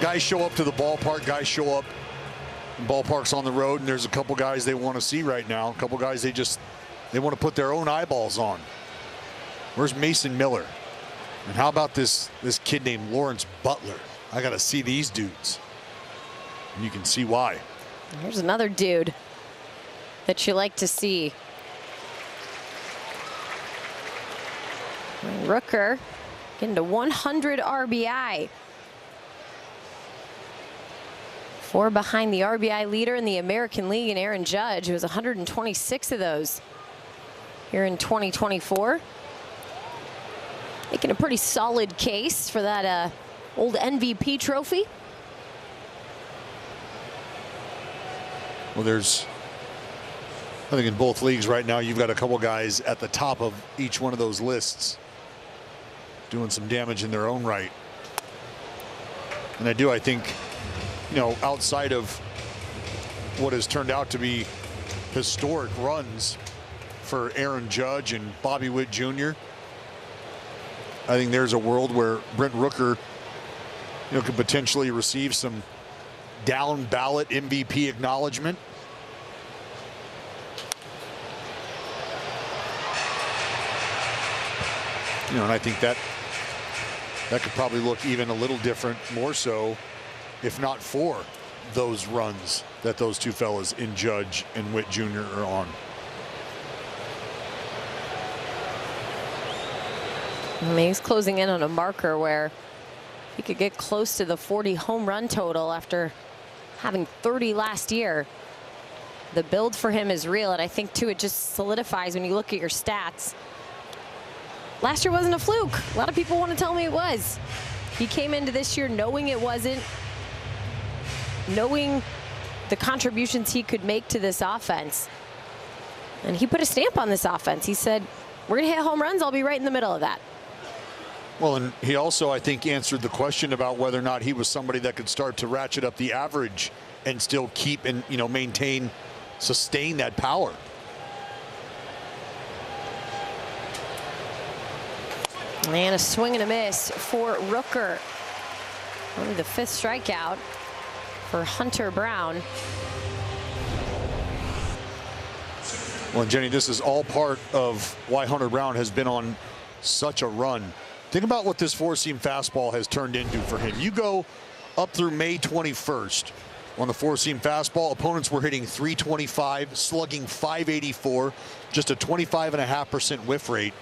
guys show up to the ballpark, guys show up in ballparks on the road, and there's a couple guys they want to see right now. A couple guys they want to put their own eyeballs on. Where's Mason Miller? And how about this kid named Lawrence Butler? I got to see these dudes. And you can see why. Here's another dude that you like to see. Rooker getting to 100 RBI. 4 behind the RBI leader in the American League, and Aaron Judge, who has 126 of those here in 2024. Making a pretty solid case for that old MVP trophy. Well, I think in both leagues right now, you've got a couple guys at the top of each one of those lists doing some damage in their own right. And I think, you know, outside of what has turned out to be historic runs for Aaron Judge and Bobby Witt Jr., I think there's a world where Brent Rooker, you know, could potentially receive some down ballot MVP acknowledgement. You know, and I think that could probably look even a little different, more so, if not for those runs that those two fellas in Judge and Witt Jr. are on. I mean, he's closing in on a marker where he could get close to the 40 home run total after having 30 last year. The build for him is real, and I think, too, it just solidifies when you look at your stats. Last year wasn't a fluke. A lot of people want to tell me it was. He came into this year knowing it wasn't, knowing the contributions he could make to this offense. And he put a stamp on this offense. He said, we're going to hit home runs. I'll be right in the middle of that. Well, and he also, I think, answered the question about whether or not he was somebody that could start to ratchet up the average and still keep and, you know, maintain, sustain that power. And a swing and a miss for Rooker. Only the 5th strikeout for Hunter Brown. Well, Jenny, this is all part of why Hunter Brown has been on such a run. Think about what this 4-seam fastball has turned into for him. You go up through May 21st. On the four-seam fastball, opponents were hitting 325, slugging 584, just a 25.5% whiff rate.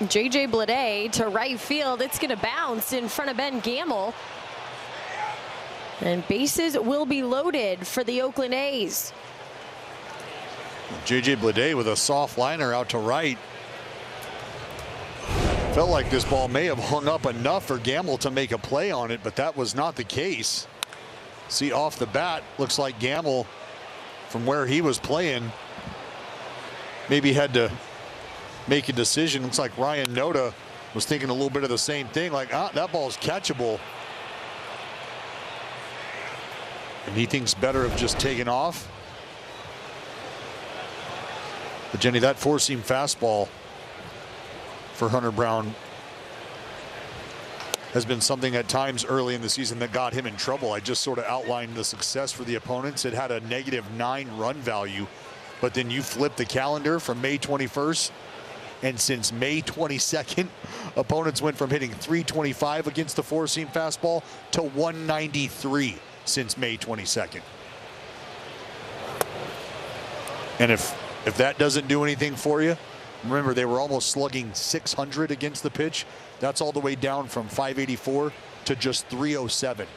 J.J. Bleday to right field. It's going to bounce in front of Ben Gamble. And bases will be loaded for the Oakland A's. J.J. Bleday with a soft liner out to right. Felt like this ball may have hung up enough for Gamble to make a play on it, but that was not the case. See, off the bat, looks like Gamble, from where he was playing, maybe had to make a decision. Looks like Ryan Noda was thinking a little bit of the same thing, like, that ball's catchable. And he thinks better of just taking off. But Jenny, that four-seam fastball for Hunter Brown has been something at times early in the season that got him in trouble. I just sort of outlined the success for the opponents. It had a -9 run value, but then you flip the calendar from May 21st, and since May 22nd, opponents went from hitting 325 against the four-seam fastball to 193 since May 22nd. And if that doesn't do anything for you, remember they were almost slugging 600 against the pitch. That's all the way down from 584 to just 307,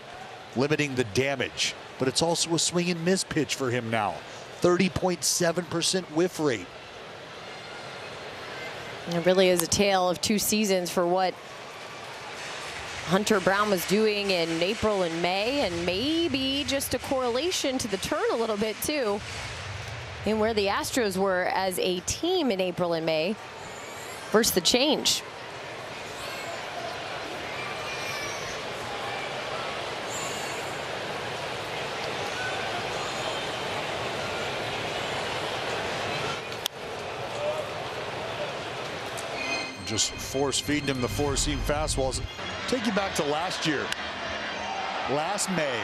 limiting the damage. But it's also a swing and miss pitch for him now. 30.7% whiff rate. It really is a tale of two seasons for what Hunter Brown was doing in April and May, and maybe just a correlation to the turn a little bit too, in where the Astros were as a team in April and May versus the change. Just force feeding him the four-seam fastballs. Take you back to last year, last May.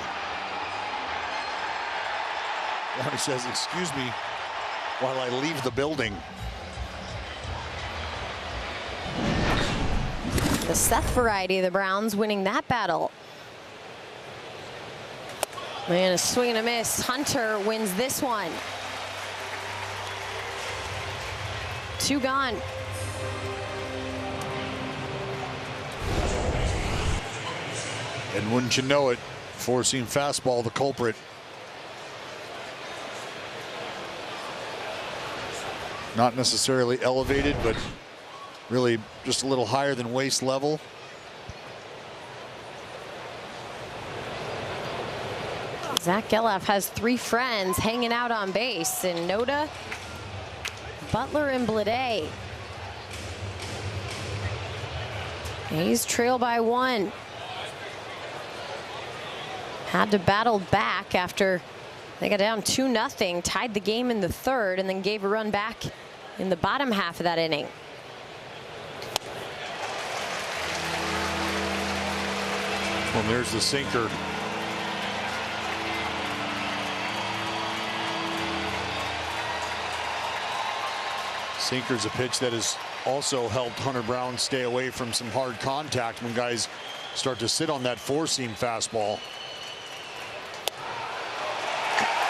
He says, "Excuse me while I leave the building." The Seth variety of the Browns winning that battle. Man, a swing and a miss. Hunter wins this one. 2 gone. And wouldn't you know it, four-seam fastball, the culprit. Not necessarily elevated, but really just a little higher than waist level. Zach Geloff has 3 friends hanging out on base, and Noda, Butler, and Bleday. A's trail by 1. Had to battle back after they got down 2-0, tied the game in the 3rd, and then gave a run back in the bottom half of that inning. Well, there's the sinker. Sinker's a pitch that has also helped Hunter Brown stay away from some hard contact when guys start to sit on that four-seam fastball.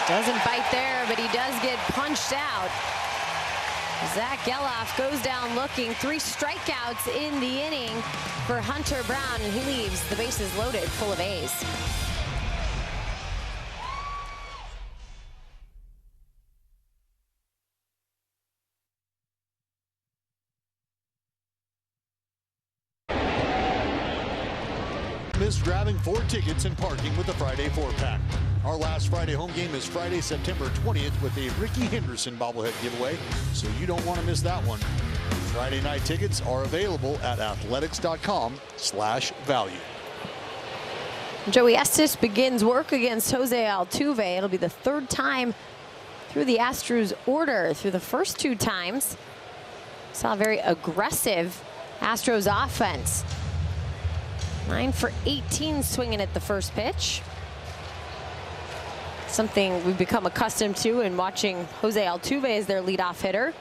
Doesn't bite there, but he does get punched out. Zach Geloff goes down looking. 3 strikeouts in the inning for Hunter Brown, and he leaves the bases loaded, full of A's. Miss grabbing 4 tickets and parking with the Friday 4-pack. Our last Friday home game is Friday, September 20th with a Ricky Henderson bobblehead giveaway, so you don't want to miss that one. Friday night tickets are available at athletics.com/value. Joey Estes begins work against Jose Altuve. It'll be the 3rd time through the Astros order. Through the first 2 times, saw a very aggressive Astros offense. 9 for 18 swinging at the first pitch. Something we've become accustomed to in watching Jose Altuve as their leadoff hitter.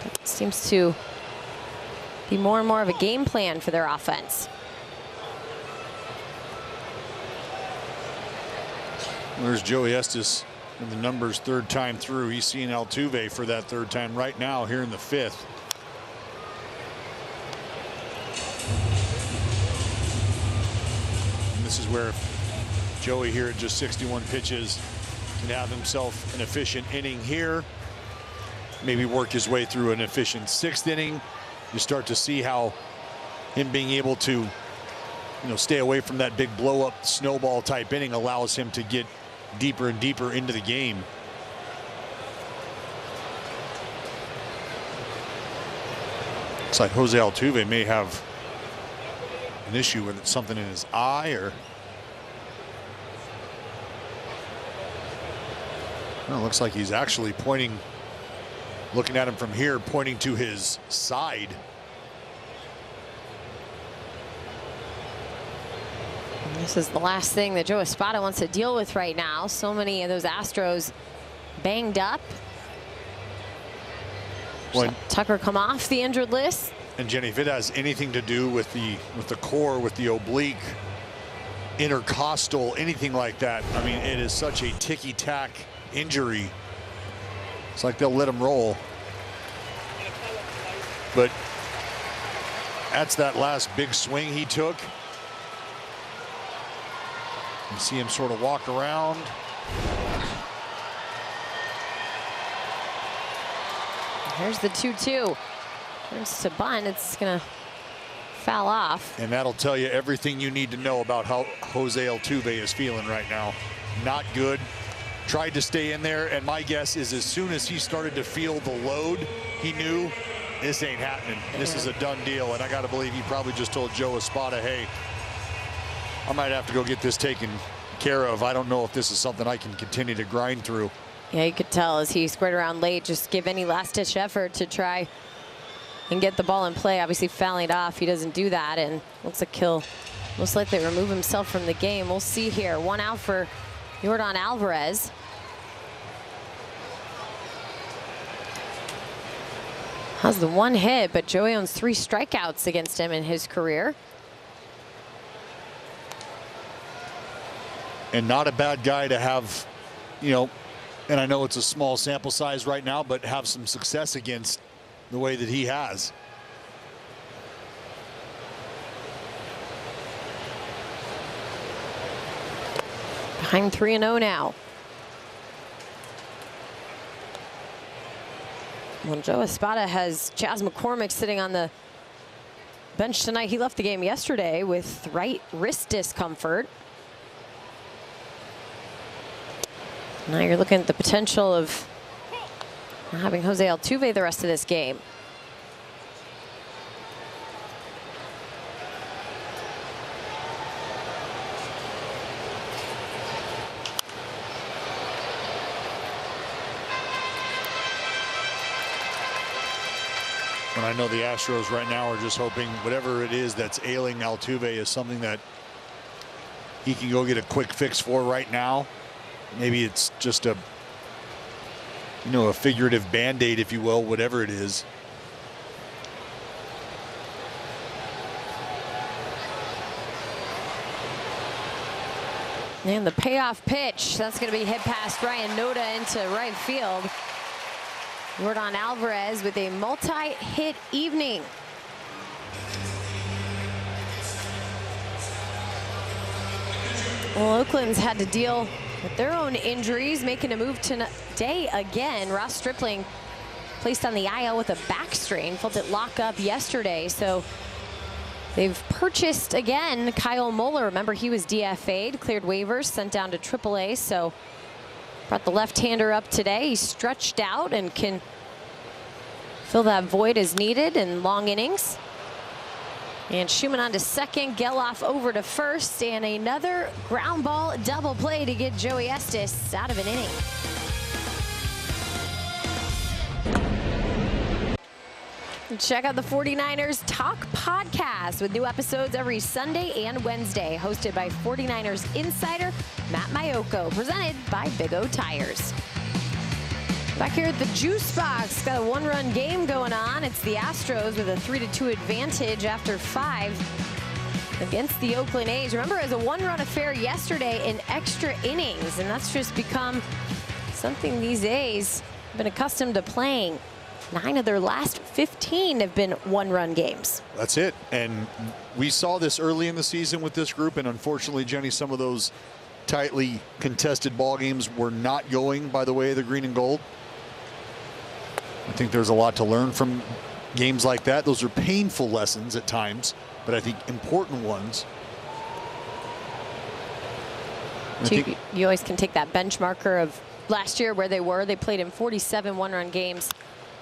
It seems to be more and more of a game plan for their offense. There's Joey Estes in the numbers third time through. He's seeing Altuve for that third time right now here in the fifth. And this is where Joey here at just 61 pitches can have himself an efficient inning here. Maybe work his way through an efficient sixth inning. You start to see how him being able to, stay away from that big blow up snowball type inning allows him to get deeper and deeper into the game. Looks like Jose Altuve may have an issue with something in his eye, or well, it looks like he's actually pointing, looking at him from here, pointing to his side. This is the last thing that Joe Espada wants to deal with right now. So many of those Astros banged up. When Tucker come off the injured list. And Jenny, if it has anything to do with the core, with the oblique, intercostal, anything like that, I mean, it is such a ticky-tack injury. It's like they'll let him roll. But that's that last big swing he took. You see him sort of walk around. Here's the 2-2. Turns to bunt. It's going to foul off. And that'll tell you everything you need to know about how Jose Altuve is feeling right now. Not good. Tried to stay in there, and my guess is as soon as he started to feel the load, he knew this ain't happening. This is a done deal, and I got to believe he probably just told Joe Espada, hey, I might have to go get this taken care of. I don't know if this is something I can continue to grind through. Yeah, you could tell as he squared around late, just give any last-ditch effort to try and get the ball in play. Obviously fouling it off, he doesn't do that, and looks like he'll most likely remove himself from the game. We'll see here. One out for Yordan Alvarez. Has the one hit, but Joey owns 3 strikeouts against him in his career. And not a bad guy to have, and I know it's a small sample size right now, but have some success against the way that he has. Behind 3-0 now. Well, Joe Espada has Chas McCormick sitting on the bench tonight. He left the game yesterday with right wrist discomfort. Now you're looking at the potential of having Jose Altuve the rest of this game. And I know the Astros right now are just hoping whatever it is that's ailing Altuve is something that he can go get a quick fix for right now. Maybe it's just a, a figurative Band-Aid, if you will, whatever it is. And the payoff pitch, that's going to be hit past Ryan Noda into right field. Yordan Alvarez with a multi-hit evening. Well, Oakland's had to deal with their own injuries, making a move today again. Ross Stripling placed on the IL with a back strain, felt it lock up yesterday. So they've purchased again Kyle Muller. Remember, he was DFA'd, cleared waivers, sent down to AAA. So brought the left-hander up today. He's stretched out and can fill that void as needed in long innings. And Schumann on to second, Geloff over to first, and another ground ball double play to get Joey Estes out of an inning. Check out the 49ers Talk podcast with new episodes every Sunday and Wednesday, hosted by 49ers insider Matt Mayoko, presented by Big O Tires. Back here at the Juice Box, got a one-run game going on. It's the Astros with a 3-2 advantage after 5. against the Oakland A's. Remember, it was a one-run affair yesterday in extra innings, and that's just become something these A's have been accustomed to playing. 9 of their last 15 have been one-run games. That's it. And we saw this early in the season with this group, and unfortunately, Jenny, some of those tightly contested ball games were not going by the way of the green and gold. I think there's a lot to learn from games like that. Those are painful lessons at times, but I think important ones. You always can take that benchmarker of last year where they were. They played in 47 one-run games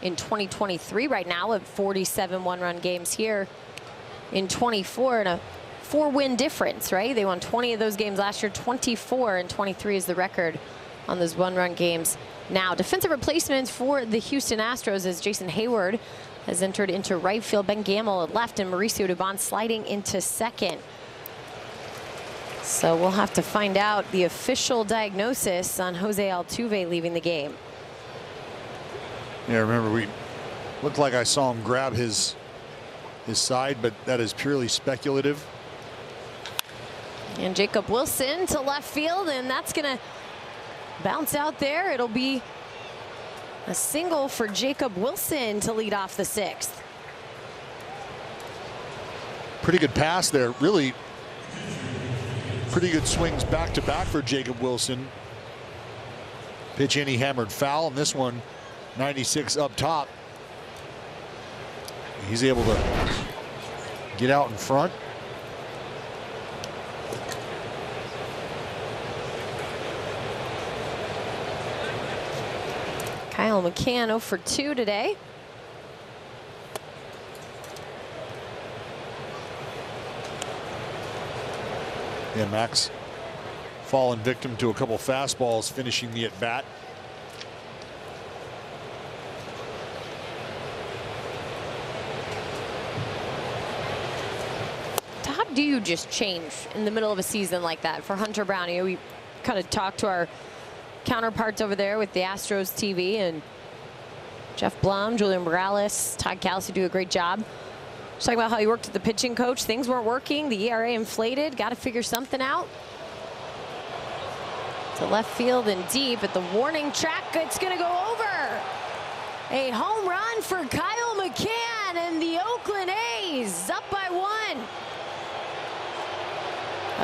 in 2023 right now, of 47 one-run games here in 24, and a 4-win difference, right? They won 20 of those games last year. 24 and 23 is the record on those one-run games. Now, defensive replacements for the Houston Astros as Jason Hayward has entered into right field. Ben Gamel at left and Mauricio Dubon sliding into second. So we'll have to find out the official diagnosis on Jose Altuve leaving the game. Yeah, remember, we looked like I saw him grab his side, but that is purely speculative. And Jacob Wilson to left field, and that's going to bounce out there. It'll be a single for Jacob Wilson to lead off the 6th. Pretty good pass there. Really pretty good swings back to back for Jacob Wilson. Pitch in, he hammered foul, and this one 96 up top. He's able to get out in front. Kyle McCann 0 for 2 today. Yeah, Max fallen victim to a couple fastballs finishing the at bat. How do you just change in the middle of a season like that for Hunter Brown? You know, we kind of talked to our counterparts over there with the Astros TV, and Jeff Blum, Julian Morales, Todd Callis do a great job. Just talking about how he worked with the pitching coach. Things weren't working. The ERA inflated. Got to figure something out. To left field and deep at the warning track. It's going to go over. A home run for Kyle McCann, and the Oakland A's up by 1.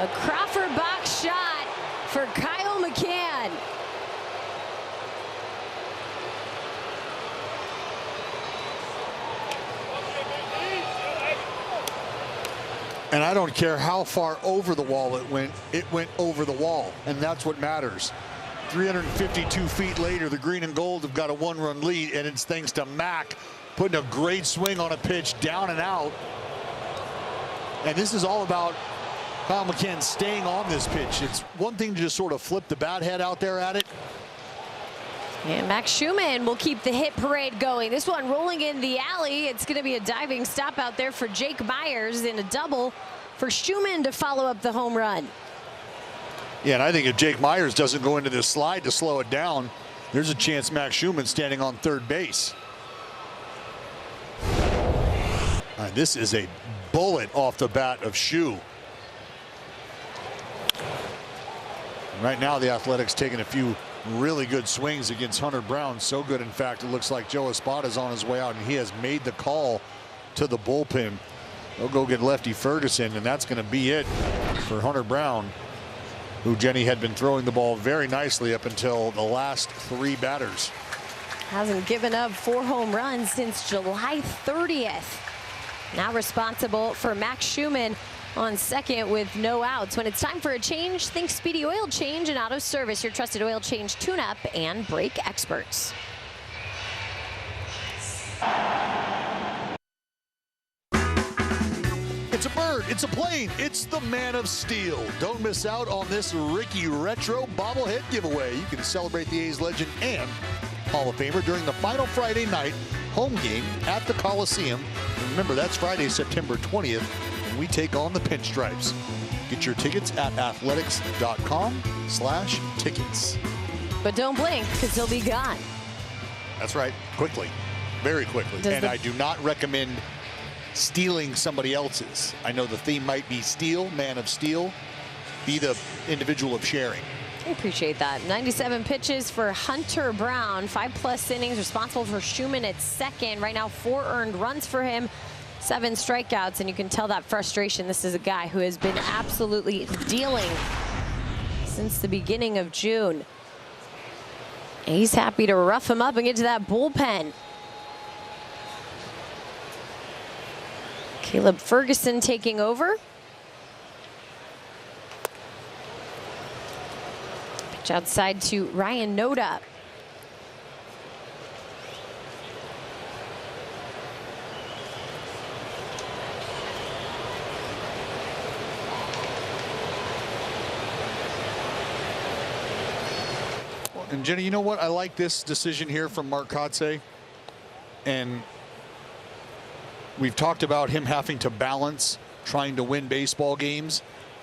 A Crawford box shot for Kyle McCann. And I don't care how far over the wall it went over the wall, and that's what matters. 352 feet later, the green and gold have got a 1-run lead, and it's thanks to Mac putting a great swing on a pitch down and out. And this is all about Kyle McCann staying on this pitch. It's one thing to just sort of flip the bat head out there at it. And Max Schumann will keep the hit parade going. This one rolling in the alley. It's going to be a diving stop out there for Jake Myers, and a double for Schumann to follow up the home run. Yeah, and I think if Jake Myers doesn't go into this slide to slow it down, there's a chance Max Schumann standing on third base. This is a bullet off the bat of Schu. Right now, the Athletics taking a few really good swings against Hunter Brown. So good, in fact, it looks like Joe Espada's on his way out, and he has made the call to the bullpen. They'll go get lefty Ferguson, and that's going to be it for Hunter Brown, who, Jenny, had been throwing the ball very nicely up until the last 3 batters. Hasn't given up 4 home runs since July 30th. Now responsible for Max Schumann on second with no outs. When it's time for a change, think Speedy Oil Change and Auto Service, your trusted oil change, tune-up, and brake experts. It's a bird, it's a plane, it's the Man of Steel. Don't miss out on this Ricky Retro bobblehead giveaway. You can celebrate the A's legend and Hall of Famer during the final Friday night home game at the Coliseum. And remember, that's Friday, September 20th, and we take on the Pinstripes. Get your tickets at athletics.com/tickets. But don't blink, because he'll be gone. That's right, quickly, very quickly. And I do not recommend stealing somebody else's. I know the theme might be steal, man of steel. Be the individual of sharing. I appreciate that. 97 pitches for Hunter Brown, 5+ innings, responsible for Schumann at second. Right now, 4 earned runs for him, 7 strikeouts, and you can tell that frustration. This is a guy who has been absolutely dealing since the beginning of June. And he's happy to rough him up and get to that bullpen. Caleb Ferguson taking over. Pitch outside to Ryan Noda. And Jenny, you know what? I like this decision here from Mark Kotsay. And we've talked about him having to balance trying to win baseball games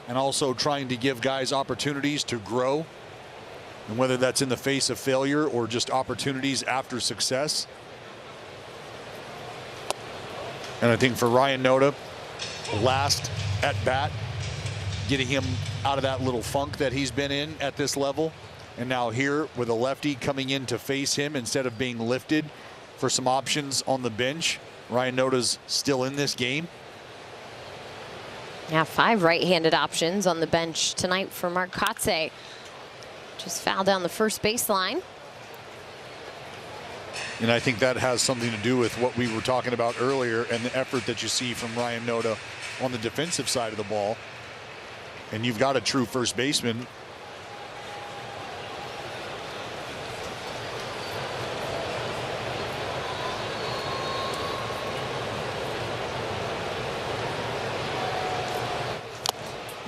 and also trying to give guys opportunities to grow. And whether that's in the face of failure or just opportunities after success. And I think for Ryan Noda, last at bat, getting him out of that little funk that he's been in at this level. And now here with a lefty coming in to face him instead of being lifted for some options on the bench. Ryan Noda's still in this game. Yeah, 5 right-handed options on the bench tonight for Mark Kotsay. Just fouled down the first baseline. And I think that has something to do with what we were talking about earlier and the effort that you see from Ryan Noda on the defensive side of the ball. And you've got a true first baseman.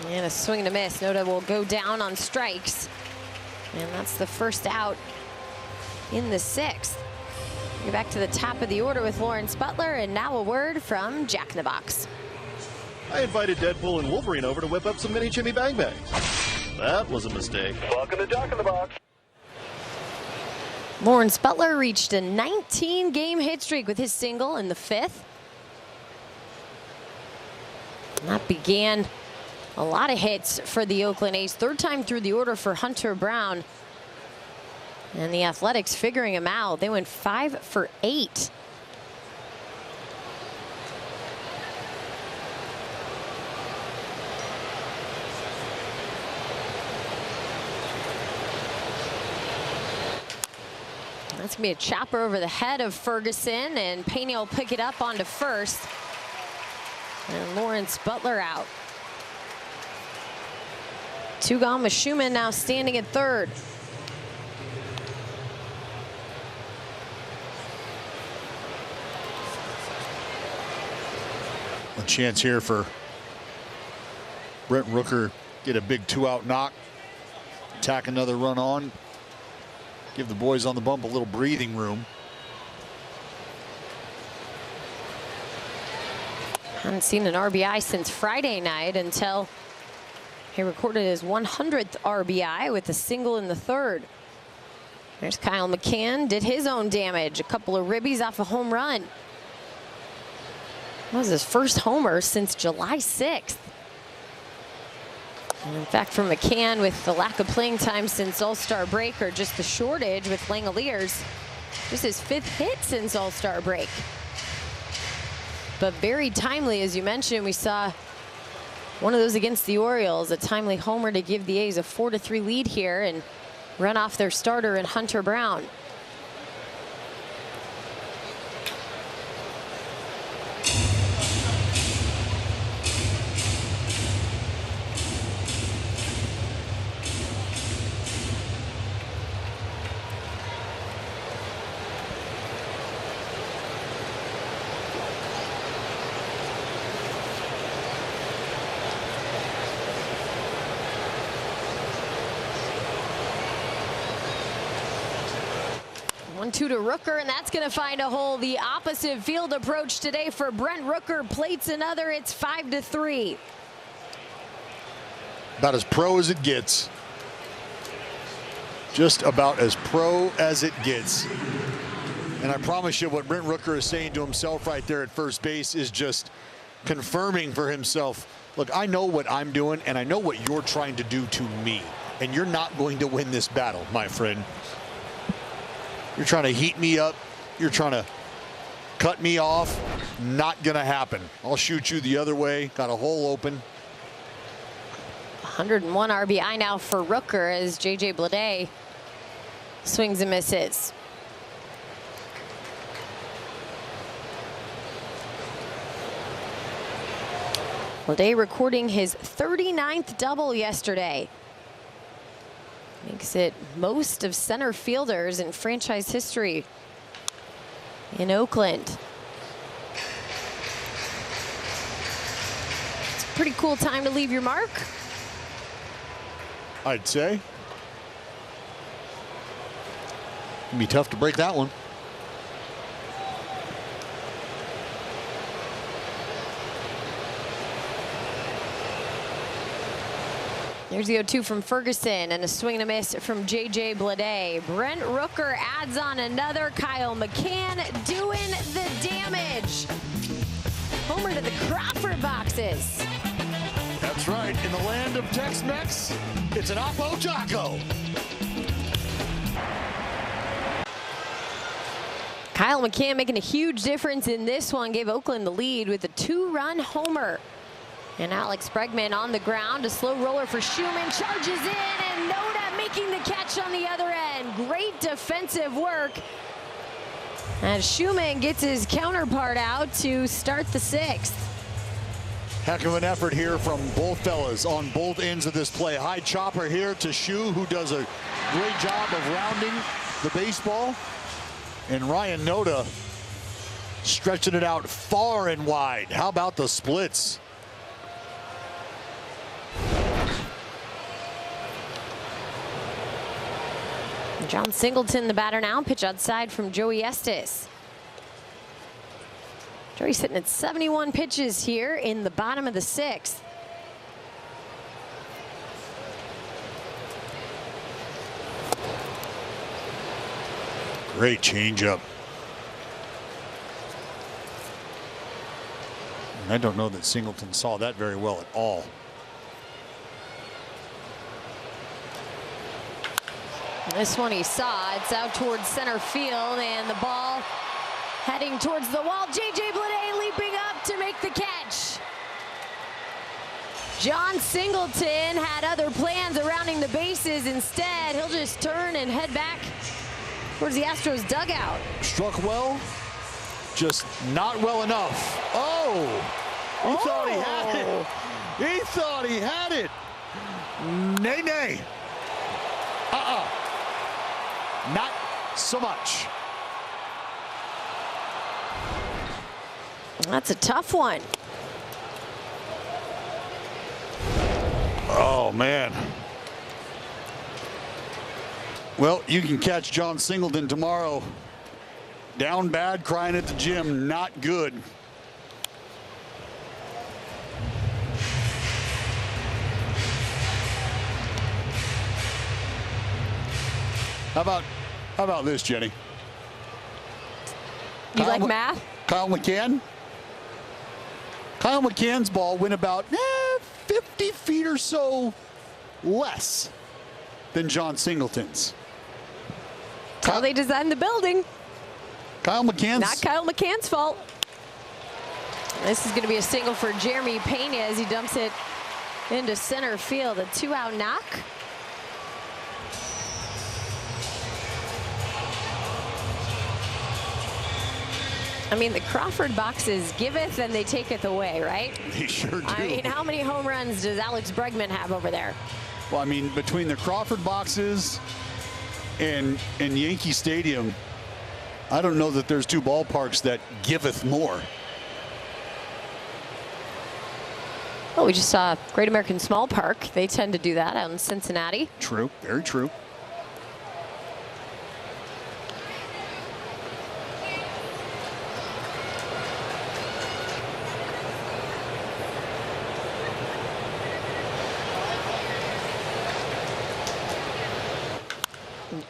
And a swing and a miss. Noda will go down on strikes. And that's the first out in the 6th. We're back to the top of the order with Lawrence Butler, and now a word from Jack in the Box. I invited Deadpool and Wolverine over to whip up some mini Jimmy Bang Bangs. That was a mistake. Welcome to Jack in the Box. Lawrence Butler reached a 19-game hit streak with his single in the 5th. And that began a lot of hits for the Oakland A's. 3rd time through the order for Hunter Brown. And the Athletics figuring him out. They went 5 for 8. That's going to be a chopper over the head of Ferguson, and Pena will pick it up onto first. And Lawrence Butler out. 2 gone with Schumann now standing at 3rd. A chance here for Brent Rooker. Get a big 2-out knock. Tack another run on. Give the boys on the bump a little breathing room. Hadn't seen an RBI since Friday night until he recorded his 100th RBI with a single in the 3rd. There's Kyle McCann, did his own damage. A couple of ribbies off a home run. That was his first homer since July 6th. And in fact, for McCann, with the lack of playing time since All-Star break, or just the shortage with Langoliers, this is his 5th hit since All-Star break. But very timely, as you mentioned. We saw one of those against the Orioles, a timely homer to give the A's a 4-3 lead here and run off their starter in Hunter Brown. One-two to Rooker, and that's going to find a hole. The opposite field approach today for Brent Rooker. Plates another. It's 5-3. About as pro as it gets. Just about as pro as it gets. And I promise you what Brent Rooker is saying to himself right there at first base is just confirming for himself, look, I know what I'm doing, and I know what you're trying to do to me. And you're not going to win this battle, my friend. You're trying to heat me up. You're trying to cut me off. Not going to happen. I'll shoot you the other way. Got a hole open. 101 RBI now for Rooker as J.J. Bleday swings and misses. Bleday recording his 39th double yesterday. Makes it most of center fielders in franchise history in Oakland. It's a pretty cool time to leave your mark, I'd say. It'd be tough to break that one. There's the 0-2 from Ferguson and a swing and a miss from J.J. Bleday. Brent Rooker adds on another. Kyle McCann doing the damage. Homer to the Crawford boxes. That's right. In the land of Tex-Mex, it's an Oppo Taco. Kyle McCann making a huge difference in this one. Gave Oakland the lead with a 2-run homer. And Alex Bregman on the ground. A slow roller for Schumann. Charges in, and Noda making the catch on the other end. Great defensive work. As Schumann gets his counterpart out to start the 6th. Heck of an effort here from both fellas on both ends of this play. High chopper here to Shu, who does a great job of rounding the baseball. And Ryan Noda stretching it out far and wide. How about the splits? John Singleton, the batter now. Pitch outside from Joey Estes. Joey sitting at 71 pitches here in the bottom of the 6th. Great changeup. I don't know that Singleton saw that very well at all. This one he saw. It's out towards center field, and the ball heading towards the wall. J.J. Bleday leaping up to make the catch. John Singleton had other plans surrounding the bases. Instead, he'll just turn and head back towards the Astros dugout. Struck well, just not well enough. Oh! He thought he had it. He thought he had it. Nay, nay. Not so much. That's a tough one. Oh, man. Well, you can catch John Singleton tomorrow. Down bad, crying at the gym. Not good. How about this, Jenny? You like math? Kyle McCann? Kyle McCann's ball went about 50 feet or so less than John Singleton's. That's how they designed the building. Kyle McCann's. Not Kyle McCann's fault. This is going to be a single for Jeremy Pena as he dumps it into center field. A 2-out knock. I mean, the Crawford boxes giveth and they taketh away, right? They sure do. I mean, how many home runs does Alex Bregman have over there? Well, I mean, between the Crawford boxes and Yankee Stadium, I don't know that there's two ballparks that giveth more. Well, we just saw Great American Small Park. They tend to do that out in Cincinnati. True, very true.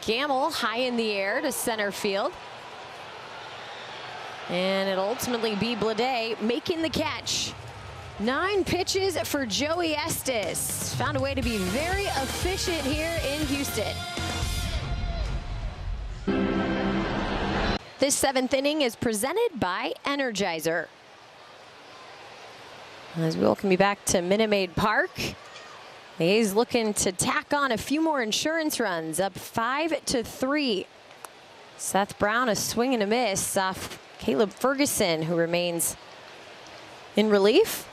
Gamble high in the air to center field. And it'll ultimately be Blade making the catch. 9 pitches for Joey Estes. Found a way to be very efficient here in Houston. This 7th inning is presented by Energizer. As we welcome you back to Minute Maid Park. The A's looking to tack on a few more insurance runs, up 5-3. Seth Brown a swing and a miss off Caleb Ferguson, who remains in relief.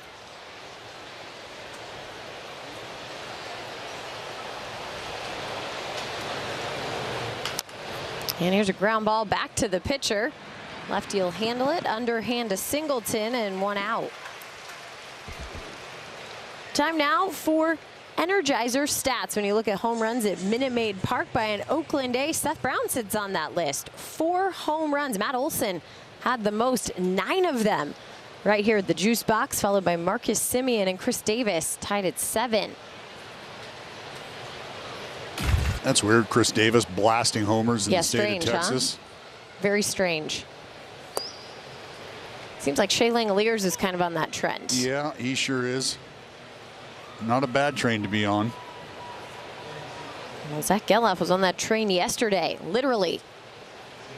And here's a ground ball back to the pitcher. Lefty will handle it, underhand to Singleton, and 1 out. Time now for Energizer stats. When you look at home runs at Minute Maid Park by an Oakland A, Seth Brown sits on that list. 4 home runs. Matt Olson had the most, 9 of them right here at the juice box, followed by Marcus Semien and Chris Davis, tied at 7. That's weird. Chris Davis blasting homers in the state of Texas. Huh? Very strange. Seems like Shea Langoliers is kind of on that trend. Yeah, he sure is. Not a bad train to be on. Well, Zach Geloff was on that train yesterday, literally.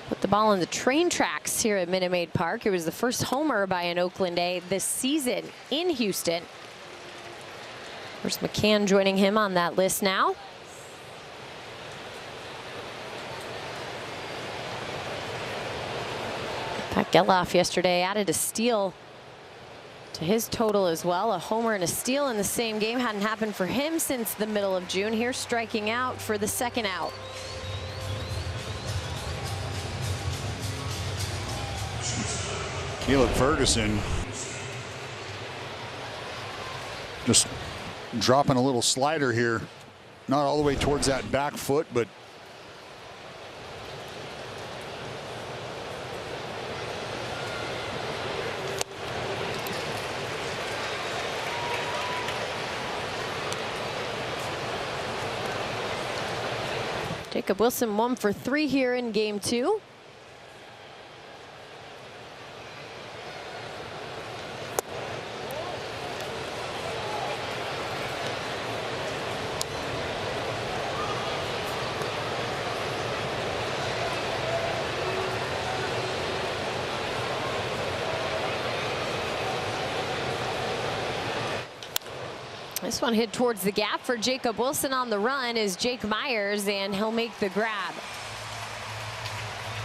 Put the ball on the train tracks here at Minute Maid Park. It was the first homer by an Oakland A this season in Houston. Bruce McCann joining him on that list now. Pat Geloff yesterday added a steal to his total as well. A homer and a steal in the same game. Hadn't happened for him since the middle of June. Here striking out for the 2nd out. Caleb Ferguson just dropping a little slider here. Not all the way towards that back foot, but Jacob Wilson 1 for 3 here in game 2. This one hit towards the gap for Jacob Wilson. On the run is Jake Myers, and he'll make the grab.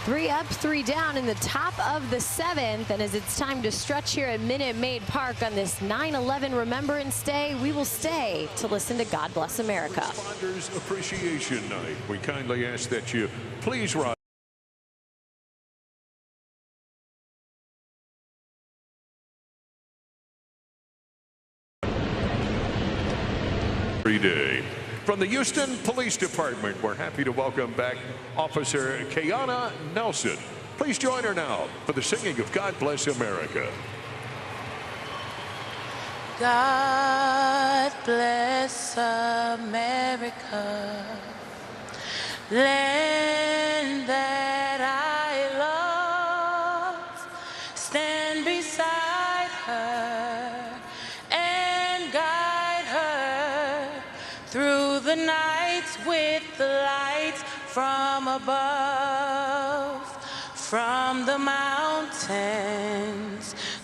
3 up, 3 down in the top of the 7th. And as it's time to stretch here at Minute Maid Park on this 9/11 Remembrance Day, we will stay to listen to God Bless America. Responders Appreciation Night. We kindly ask that you please rise. Day. From the Houston Police Department, we're happy to welcome back Officer Kiana Nelson. Please join her now for the singing of God Bless America. God bless America, land that I love. Stand beside her and guide her through the nights with the lights from above, from the mountains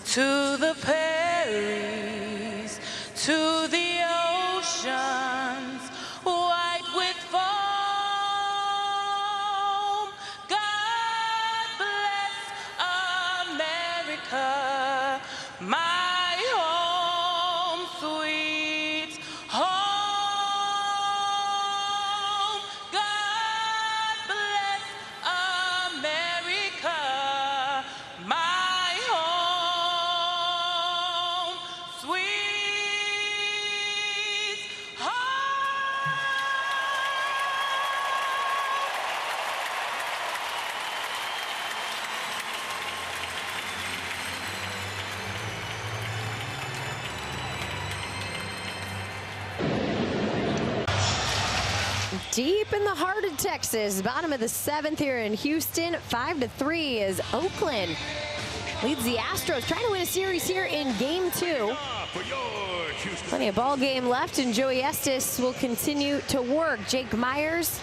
to the prairies, to the oceans white with foam. God bless America, my home, sweet home. God bless America, my home, sweet home. Deep in the heart of Texas, bottom of the 7th here in Houston, 5-3 is Oakland leads the Astros, trying to win a series here in game 2. Plenty of ball game left, and Joey Estes will continue to work. Jake Myers,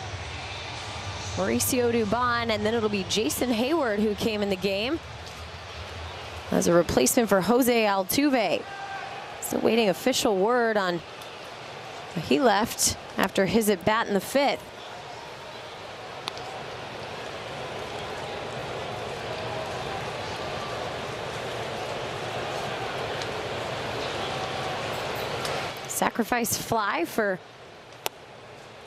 Mauricio Dubon, and then it'll be Jason Hayward who came in the game as a replacement for Jose Altuve. Still waiting official word on he left after his at bat in the 5th. Sacrifice fly for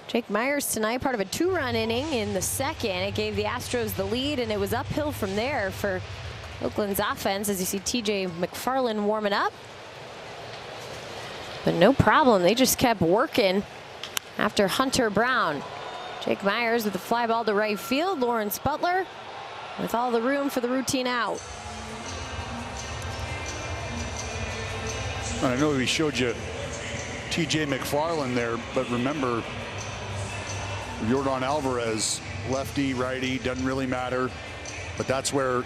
Jake Myers tonight, part of a 2-run inning in the 2nd. It gave the Astros the lead, and it was uphill from there for Oakland's offense, as you see TJ McFarland warming up. But no problem, they just kept working after Hunter Brown. Jake Myers with the fly ball to right field. Lawrence Butler with all the room for the routine out. I know we showed you TJ McFarland there, but remember, Yordan Alvarez, lefty, righty, doesn't really matter. But that's where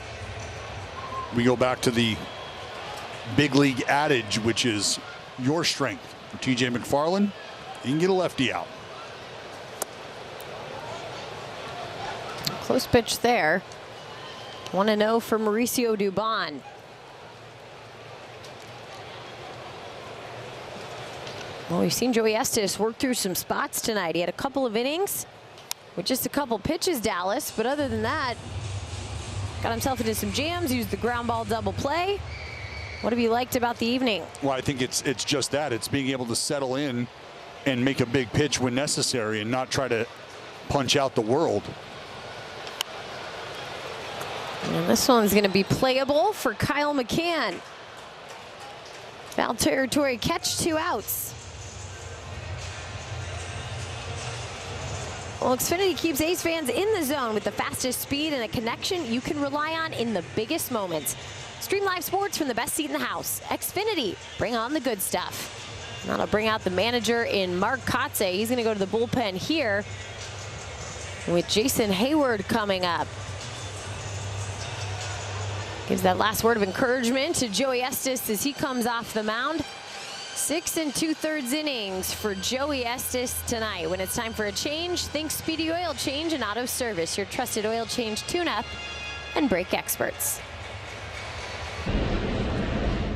we go back to the big league adage, which is your strength. For TJ McFarland, you can get a lefty out. Close pitch there. 1-0 for Mauricio Dubon. Well, we've seen Joey Estes work through some spots tonight. He had a couple of innings with just a couple pitches, Dallas. But other than that, got himself into some jams, used the ground ball double play. What have you liked about the evening? Well, I think it's just that. It's being able to settle in and make a big pitch when necessary and not try to punch out the world. And this one's going to be playable for Kyle McCann. Foul territory catch, 2 outs. Well, Xfinity keeps A's fans in the zone with the fastest speed and a connection you can rely on in the biggest moments. Stream live sports from the best seat in the house. Xfinity, bring on the good stuff. Now to bring out the manager in Mark Kotze. He's going to go to the bullpen here with Jason Hayward coming up. Gives that last word of encouragement to Joey Estes as he comes off the mound. 6 2/3 innings for Joey Estes tonight. When it's time for a change, think Speedy Oil Change and Auto Service, your trusted oil change tune-up and brake experts.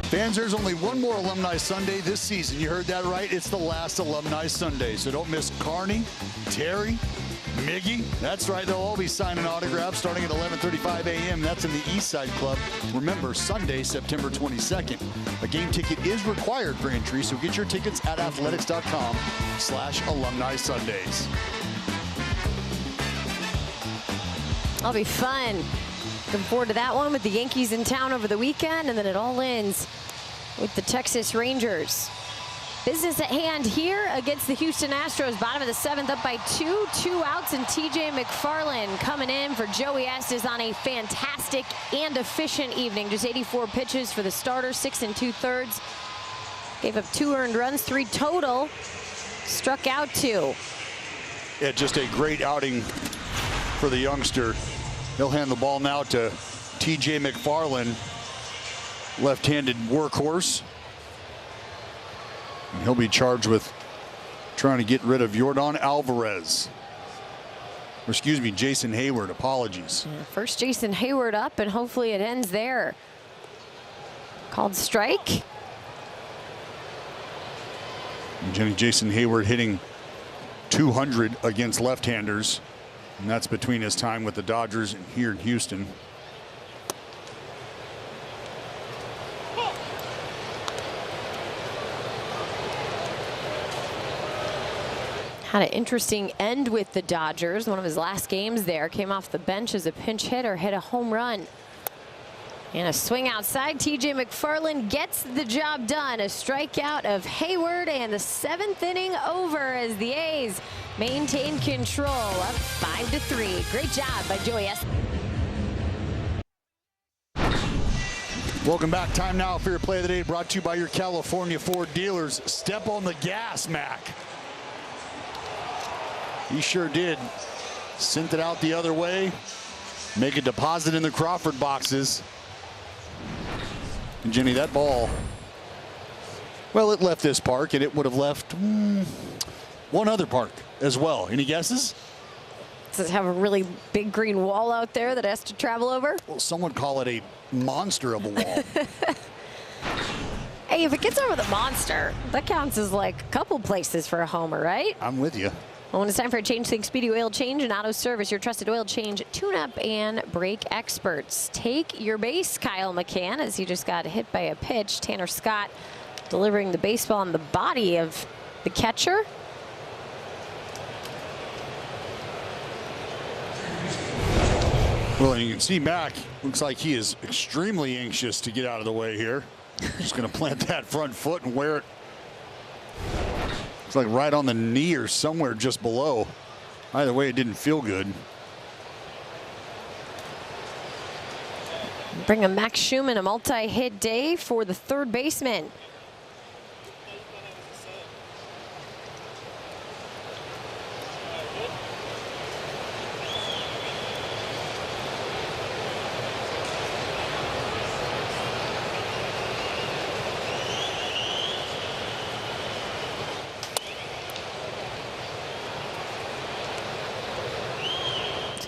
Fans, there's only one more Alumni Sunday this season. You heard that right. It's the last Alumni Sunday. So don't miss Carney, Terry, Miggy. That's right. They'll all be signing autographs starting at 11:35 a.m. That's in the East Side Club. Remember, Sunday, September 22nd. A game ticket is required for entry, so get your tickets at athletics.com/Alumni Sundays. That'll be fun. Looking forward to that one with the Yankees in town over the weekend, and then it all ends with the Texas Rangers. Business at hand here against the Houston Astros. Bottom of the 7th, up by 2 outs, and TJ McFarland coming in for Joey Estes on a fantastic and efficient evening. Just 84 pitches for the starter, 6 2/3. Gave up 2 earned runs, 3 total. Struck out 2. Yeah, just a great outing for the youngster. He'll hand the ball now to TJ McFarland, left-handed workhorse. And he'll be charged with trying to get rid of Yordan Alvarez. Or excuse me, Jason Hayward. Apologies. Yeah, first Jason Hayward up, and hopefully it ends there. Called strike. And Jason Hayward hitting 200 against left-handers. And that's between his time with the Dodgers and here in Houston. Had an interesting end with the Dodgers. One of his last games there. Came off the bench as a pinch hitter, hit a home run. And a swing outside. TJ McFarland gets the job done. A strikeout of Hayward, and the 7th inning over as the A's maintain control, up 5-3. Great job by Joey Estes. Welcome back. Time now for your play of the day, brought to you by your California Ford dealers. Step on the gas, Mac. He sure did. Sent it out the other way. Make a deposit in the Crawford boxes. And Jenny, that ball, well, it left this park, and it would have left one other park as well. Any guesses? Does it have a really big green wall out there that has to travel over? Well, some would call it a monster of a wall. Hey, if it gets over the monster, that counts as like a couple places for a homer, right? I'm with you. Well, when it's time for a change, think Speedy Oil Change and Auto Service, your trusted oil change, tune-up, and brake experts. Take your base, Kyle McCann, as he just got hit by a pitch. Tanner Scott delivering the baseball on the body of the catcher. Well, and you can see Mac, looks like he is extremely anxious to get out of the way here. Just going to plant that front foot and wear it. It's like right on the knee or somewhere just below. Either way, it didn't feel good. Bring a Max Schumann, a multi-hit day for the third baseman.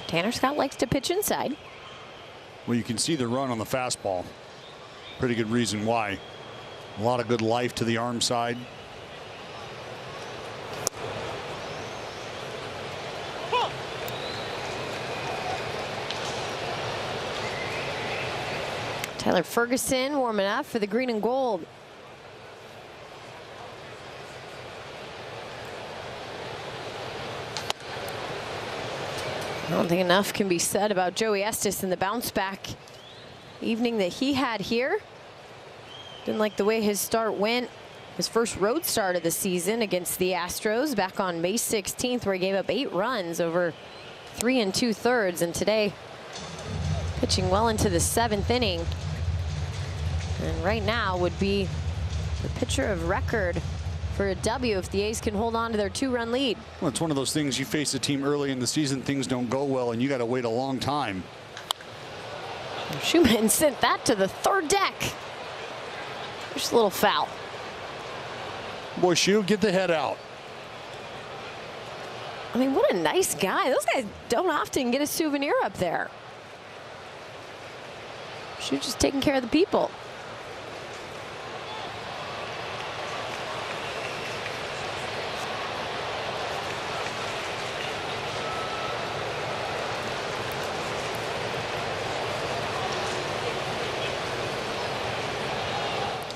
Tanner Scott likes to pitch inside. Well, you can see the run on the fastball. Pretty good reason why. A lot of good life to the arm side. Tyler Ferguson warming up for the green and gold. I don't think enough can be said about Joey Estes and the bounce back evening that he had here. Didn't like the way his start went. His first road start of the season against the Astros back on May 16th, where he gave up 8 runs over 3 2/3. And today, pitching well into the 7th inning. And right now would be the pitcher of record for a W if the A's can hold on to their 2-run lead. Well, it's one of those things, you face a team early in the season, things don't go well, and you got to wait a long time. Schumann sent that to the third deck. Just a little foul. Boy, Shu, get the head out. I mean, what a nice guy. Those guys don't often get a souvenir up there. Shu just taking care of the people.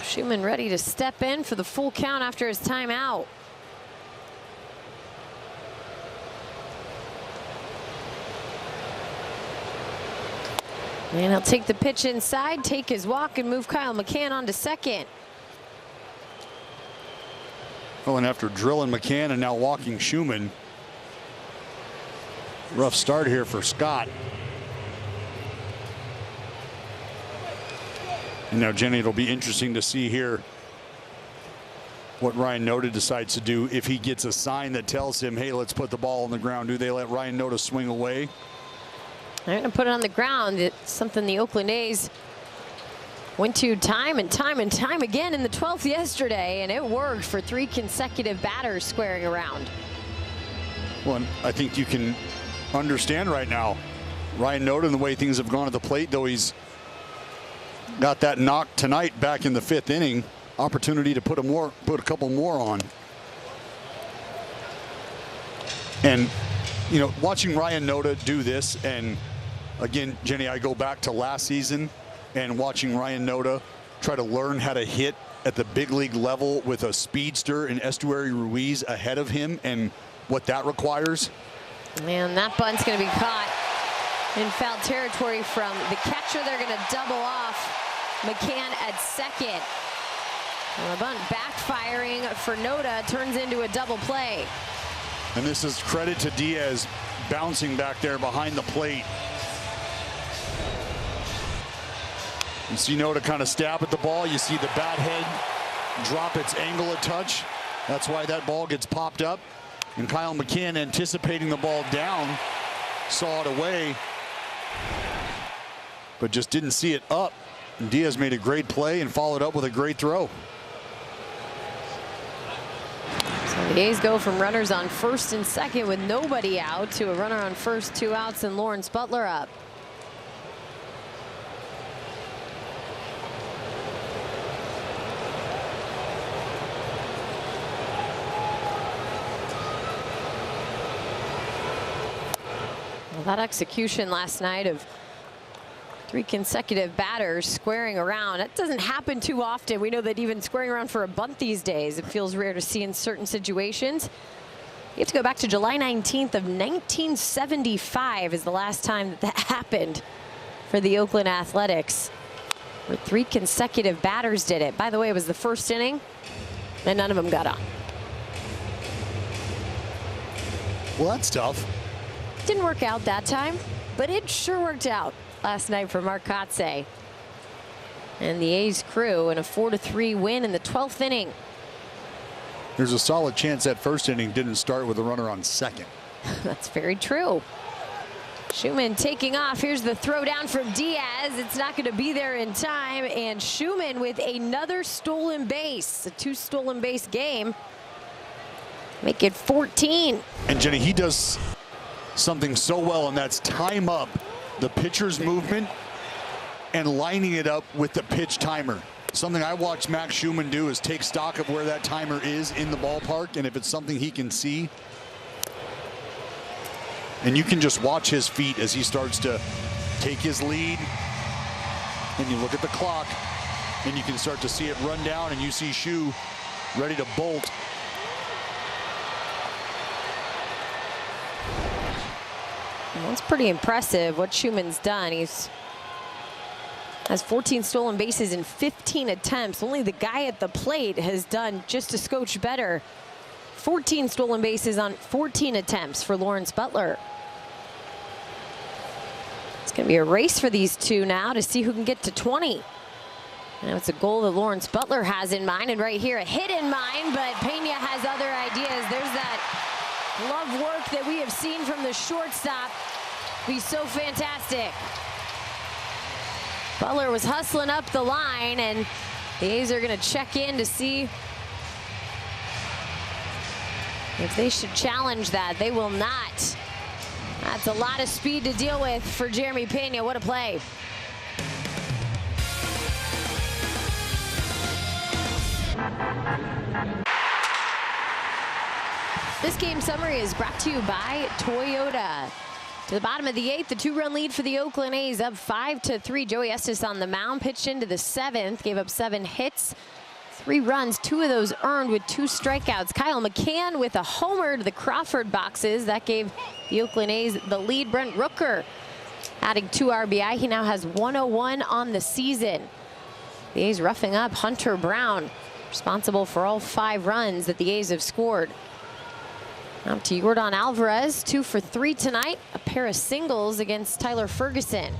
Schumann ready to step in for the full count after his timeout. And he'll take the pitch inside, take his walk, and move Kyle McCann on to second. Oh, and after drilling McCann and now walking Schumann. Rough start here for Scott. And now, Jenny, it'll be interesting to see here what Ryan Noda decides to do. If he gets a sign that tells him, hey, let's put the ball on the ground, do they let Ryan Noda swing away? They're going to put it on the ground. It's something the Oakland A's went to time and time again in the 12th yesterday, and it worked for 3 consecutive batters squaring around. Well, I think you can understand right now Ryan Noda and the way things have gone at the plate, though he's got that knock tonight back in the 5th inning. Opportunity to put a couple more on. And, you know, watching Ryan Noda do this, and again, Jenny, I go back to last season and watching Ryan Noda try to learn how to hit at the big league level with a speedster in Estuary Ruiz ahead of him and what that requires. Man, that bunt's going to be caught in foul territory from the catcher. They're going to double off McCann at second. Well, the bunt backfiring for Noda turns into a double play. And this is credit to Diaz bouncing back there behind the plate. You see Noda kind of stab at the ball. You see the bat head drop its angle a touch. That's why that ball gets popped up. And Kyle McCann, anticipating the ball down, saw it away, but just didn't see it up. Diaz made a great play and followed up with a great throw. So the A's go from runners on first and second with nobody out to a runner on first, 2 outs, and Lawrence Butler up. Well, that execution last night of 3 consecutive batters squaring around, that doesn't happen too often. We know that even squaring around for a bunt these days, it feels rare to see in certain situations. You have to go back to July 19th of 1975 is the last time that happened for the Oakland Athletics, where 3 consecutive batters did it. By the way, it was the first inning, and none of them got on. Well, that's tough. Didn't work out that time, but it sure worked out last night for Mark Kotsay and the A's crew in a 4-3 win in the 12th inning. There's a solid chance that first inning didn't start with a runner on second. That's very true. Schumann taking off. Here's the throw down from Diaz. It's not going to be there in time, and Schumann with another stolen base. A 2 stolen base game. Make it 14. And Jenny, he does something so well, and that's time up the pitcher's movement and lining it up with the pitch timer. Something I watched Max Schumann do is take stock of where that timer is in the ballpark, and if it's something he can see, and you can just watch his feet as he starts to take his lead, and you look at the clock and you can start to see it run down, and you see Schu ready to bolt. That's pretty impressive what Schumann's done. He's has 14 stolen bases in 15 attempts. Only the guy at the plate has done just a scotch better. 14 stolen bases on 14 attempts for Lawrence Butler. It's going to be a race for these two now to see who can get to 20. Now it's a goal that Lawrence Butler has in mind, and right here a hit in mind, but Pena has other ideas. There's that glove work that we have seen from the shortstop be so fantastic. Butler was hustling up the line, and the A's are going to check in to see if they should challenge that. They will not. That's a lot of speed to deal with for Jeremy Pena. What a play. This game summary is brought to you by Toyota. To the bottom of the 8th, the 2-run lead for the Oakland A's, up 5-3. Joey Estes on the mound, pitched into the 7th, gave up 7 hits, 3 runs, 2 of those earned with 2 strikeouts. Kyle McCann with a homer to the Crawford boxes. That gave the Oakland A's the lead. Brent Rooker adding 2 RBI. He now has 101 on the season. The A's roughing up Hunter Brown, responsible for all 5 runs that the A's have scored. Up to Yordan Alvarez, 2 for 3 tonight. A pair of singles against Tyler Ferguson.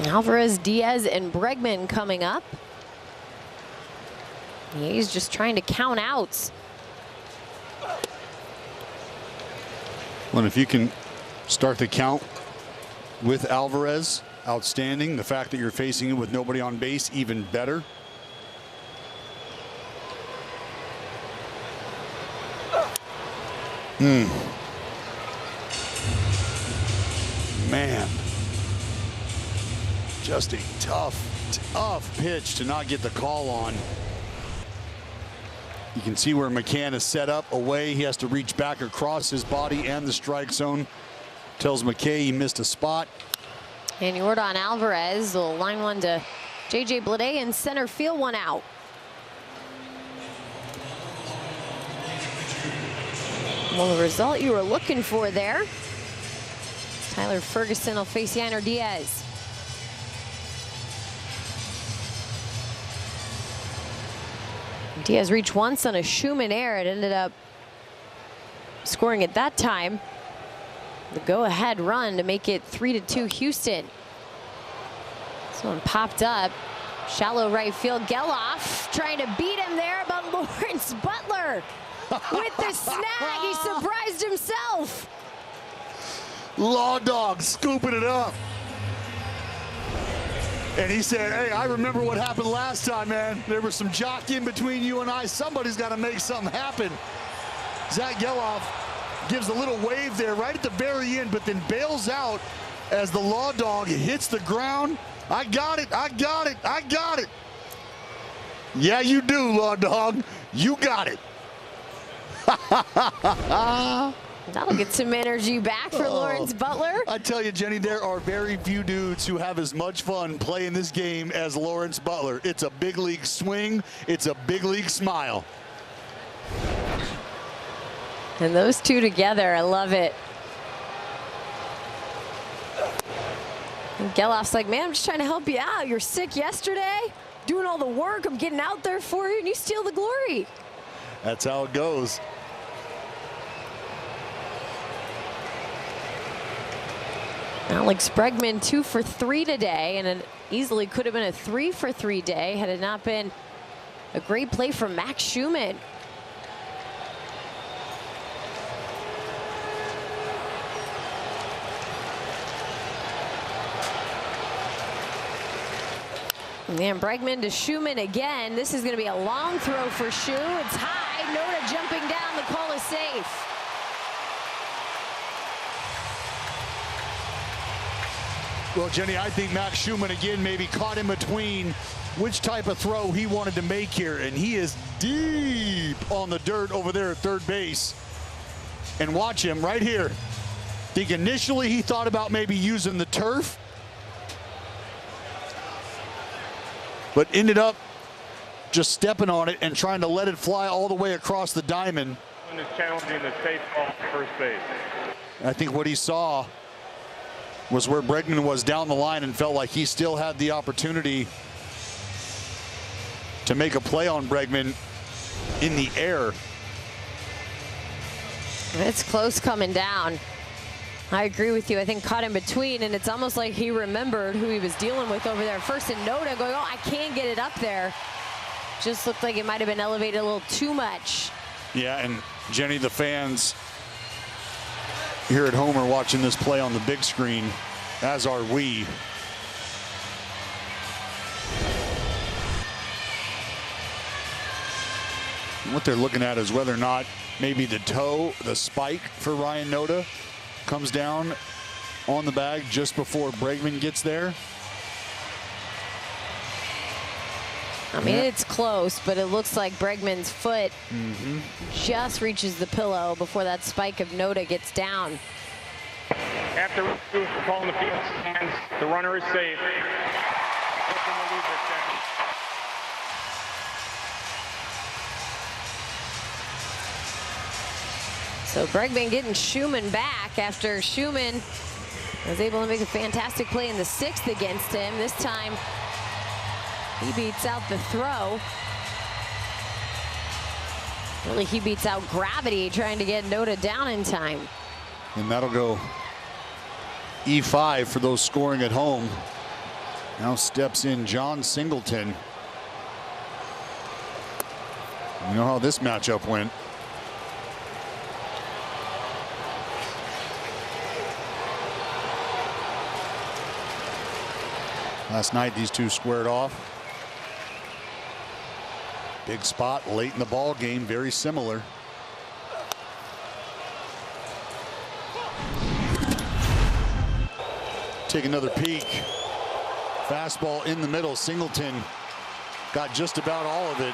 Alvarez, Diaz, and Bregman coming up. He's just trying to count outs. Well, if you can start the count with Alvarez, outstanding. The fact that you're facing him with nobody on base, even better. Man, just a tough pitch to not get the call on. You can see where McCann is set up away. He has to reach back across his body and the strike zone. Tells McKay he missed a spot. And Yordan Alvarez will line one to J.J. Bleday in center field, 1 out. Well, the result you were looking for there. Tyler Ferguson will face Yainer Diaz. Diaz reached once on a Schumann error. It ended up scoring at that time the go-ahead run to make it 3-2 Houston. This one popped up. Shallow right field. Geloff trying to beat him there, but Lawrence Butler with the snag. He surprised himself. Law Dog scooping it up. And he said, hey, I remember what happened last time, man. There was some jockeying between you and I. Somebody's got to make something happen. Zach Geloff gives a little wave there right at the very end, but then bails out as the Law Dog hits the ground. I got it, I got it, I got it. Yeah, you do, Law Dog. You got it. That'll get some energy back for Lawrence Butler. I tell you, Jenny, there are very few dudes who have as much fun playing this game as Lawrence Butler. It's a big league swing. It's a big league smile. And those two together, I love it. And Geloff's like, man, I'm just trying to help you out. You're sick yesterday, doing all the work. I'm getting out there for you, and you steal the glory. That's how it goes. Alex Bregman 2 for 3 today, and it easily could have been a 3 for 3 day had it not been a great play from Max Schumann. And Bregman to Schumann again. This is going to be a long throw for Schu. It's high. Noda jumping down. The call is safe. Well, Jenny, I think Max Schumann again maybe caught in between which type of throw he wanted to make here, and he is deep on the dirt over there at third base. And watch him right here. I think initially he thought about maybe using the turf, but ended up just stepping on it and trying to let it fly all the way across the diamond. Is challenging the safe ball at first base. I think what he saw was where Bregman was down the line and felt like he still had the opportunity to make a play on Bregman in the air. It's close coming down. I agree with you. I think caught in between, and it's almost like he remembered who he was dealing with over there first, and Noda going, oh, I can't get it up there. Just looked like it might have been elevated a little too much. Yeah, and Jenny, the fans here at home are watching this play on the big screen, as are we. What they're looking at is whether or not maybe the toe, the spike for Ryan Noda comes down on the bag just before Bregman gets there. I mean, it's close, but it looks like Bregman's foot just reaches the pillow before that spike of Noda gets down. After the call in the field stands, the runner is safe. So Bregman getting Schumann back after Schumann was able to make a fantastic play in the 6th against him. This time he beats out the throw. Really, he beats out gravity trying to get Noda down in time. And that'll go E5 for those scoring at home. Now steps in John Singleton. You know how this matchup went. Last night, these two squared off. Big spot late in the ball game, very similar. Take another peek. Fastball in the middle. Singleton got just about all of it.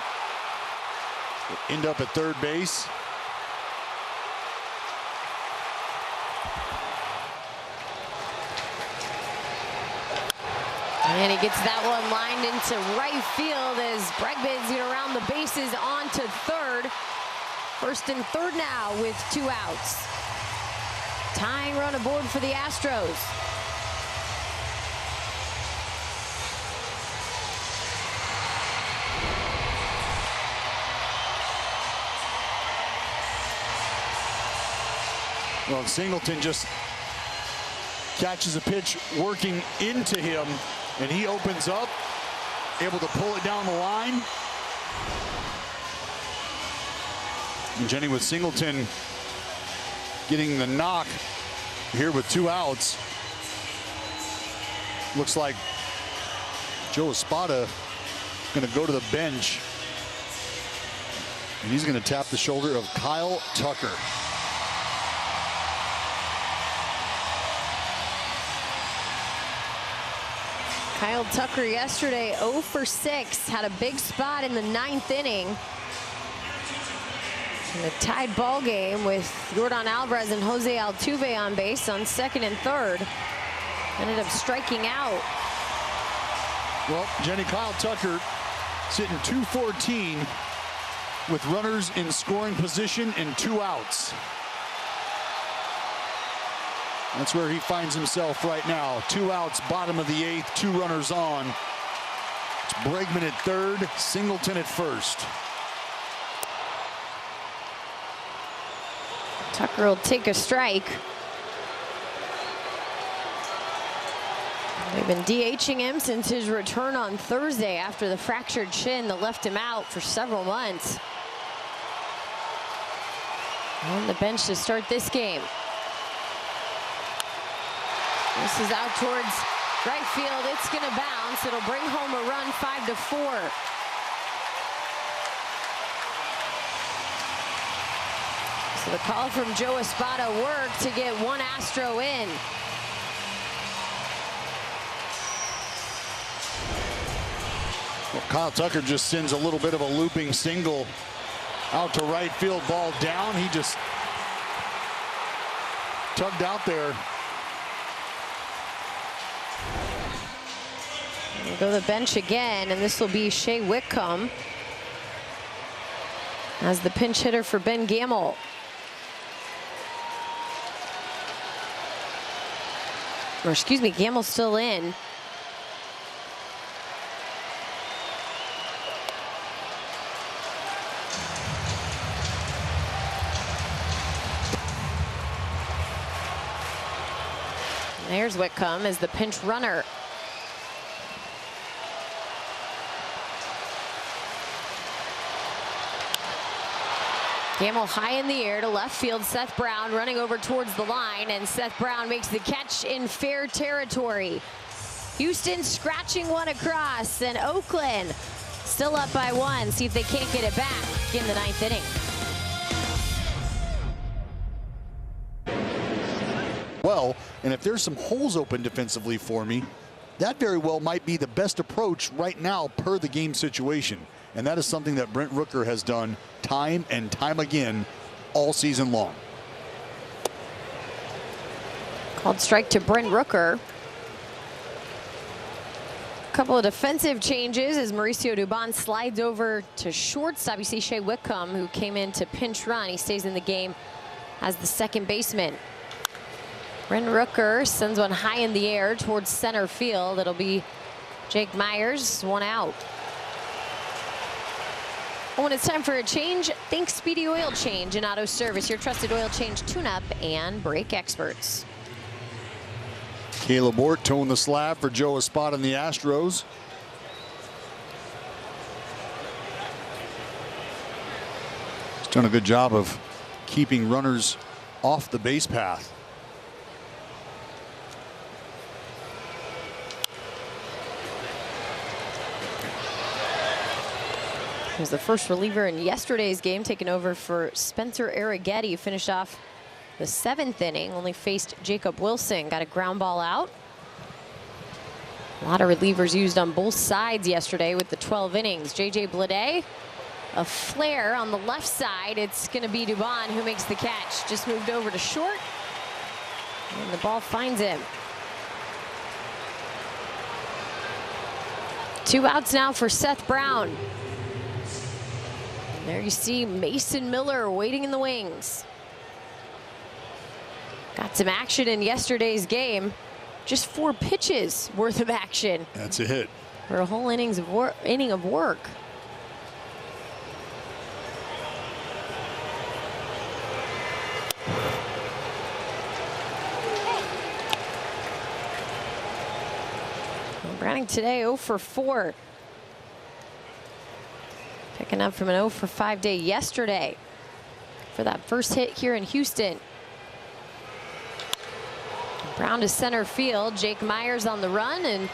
End up at third base. And he gets that one lined into right field as Bregman's going to round the bases on to third. First and third now with 2 outs. Tying run aboard for the Astros. Well, Singleton just catches a pitch working into him, and he opens up, able to pull it down the line. And Jenny with Singleton getting the knock here with 2 outs. Looks like Joe Espada going to go to the bench. And he's going to tap the shoulder of Kyle Tucker. Kyle Tucker yesterday 0 for 6, had a big spot in the 9th inning. In a tied ball game with Jordan Alvarez and Jose Altuve on base on 2nd and 3rd. Ended up striking out. Well, Jenny, Kyle Tucker sitting 214 with runners in scoring position and 2 outs. That's where he finds himself right now. 2 outs, bottom of the 8th, 2 runners on. It's Bregman at 3rd, Singleton at 1st. Tucker will take a strike. They've been DHing him since his return on Thursday after the fractured shin that left him out for several months. On the bench to start this game. This is out towards right field. It's going to bounce. It'll bring home a run, 5-4. So the call from Joe Espada worked to get 1 Astro in. Well, Kyle Tucker just sends a little bit of a looping single out to right field, ball down. He just tugged out there. We'll go to the bench again, and this will be Shea Whitcomb as the pinch hitter for Ben Gamel. Or excuse me, Gamel's still in. And there's Whitcomb as the pinch runner. Gamel high in the air to left field. Seth Brown running over towards the line, and Seth Brown makes the catch in fair territory. Houston scratching one across, and Oakland still up by 1. See if they can't get it back in the 9th inning. Well, and if there's some holes open defensively for me, that very well might be the best approach right now per the game situation. And that is something that Brent Rooker has done time and time again all season long. Called strike to Brent Rooker. A couple of defensive changes as Mauricio Dubon slides over to shortstop. You see Shea Whitcomb, who came in to pinch run. He stays in the game as the second baseman. Brent Rooker sends one high in the air towards center field. It'll be Jake Myers, 1 out. When it's time for a change, think Speedy Oil Change and Auto Service, your trusted oil change, tune-up, and brake experts. Caleb Ort towing the slab for Joe Espada and the Astros. He's done a good job of keeping runners off the base path. He was the first reliever in yesterday's game, taking over for Spencer Arrighetti. Finished off the 7th inning, only faced Jacob Wilson. Got a ground ball out. A lot of relievers used on both sides yesterday with the 12 innings. J.J. Bleday, a flare on the left side. It's going to be Dubon who makes the catch. Just moved over to short, and the ball finds him. 2 outs now for Seth Brown. There you see Mason Miller waiting in the wings. Got some action in yesterday's game. Just 4 pitches worth of action. That's a hit. For a whole inning of work. Browning today 0 for 4. Picking up from an 0 for 5 day yesterday. for that first hit here in Houston. Brown to center field. Jake Meyers on the run, and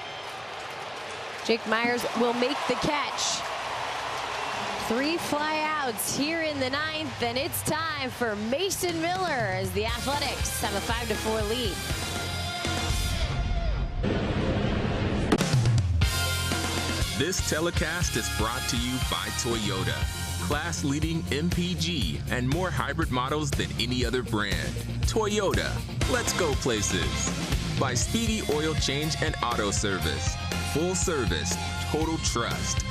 Jake Meyers will make the catch. 3 flyouts here in the 9th, and it's time for Mason Miller as the Athletics have a 5-4 lead. This telecast is brought to you by Toyota. Class-leading MPG and more hybrid models than any other brand. Toyota, let's go places. By Speedy Oil Change and Auto Service. Full service, total trust.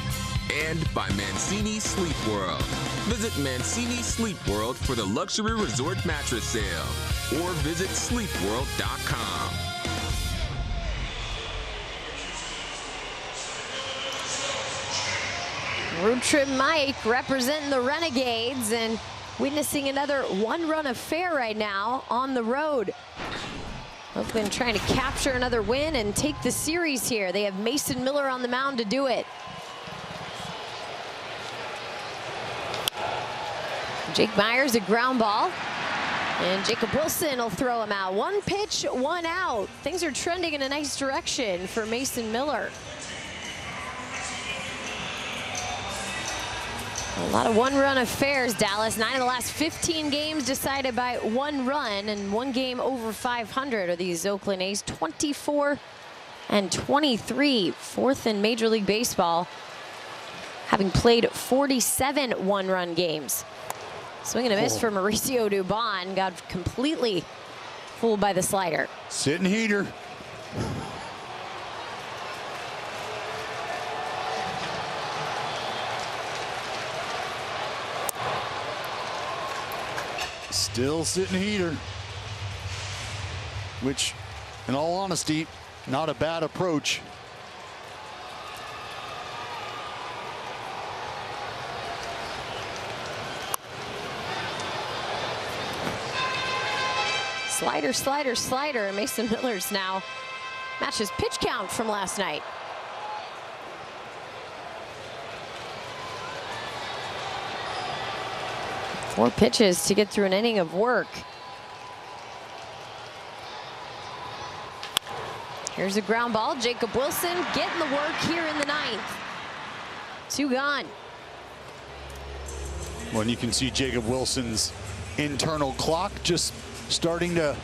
And by Mancini Sleep World. Visit Mancini Sleep World for the luxury resort mattress sale, or visit sleepworld.com. Road Trip Mike representing the Renegades and witnessing another 1-run affair right now on the road. Oakland trying to capture another win and take the series here. They have Mason Miller on the mound to do it. Jake Meyers, a ground ball. And Jacob Wilson will throw him out. 1 pitch, 1 out. Things are trending in a nice direction for Mason Miller. A lot of 1-run affairs, Dallas. 9 of the last 15 games decided by 1 run, and 1 game over 500 are these Oakland A's. 24 and 23, 4th in Major League Baseball, having played 47 1-run games. Swing and a miss for Mauricio Dubon. Got completely fooled by the slider. Sitting heater. Still sitting heater. Which, in all honesty, not a bad approach. Slider, slider, slider. Mason Miller's now matches pitch count from last night. Four pitches to get through an inning of work. Here's a ground ball. Jacob Wilson getting the work here in the 9th. 2 gone. Well, and you can see Jacob Wilson's internal clock just starting to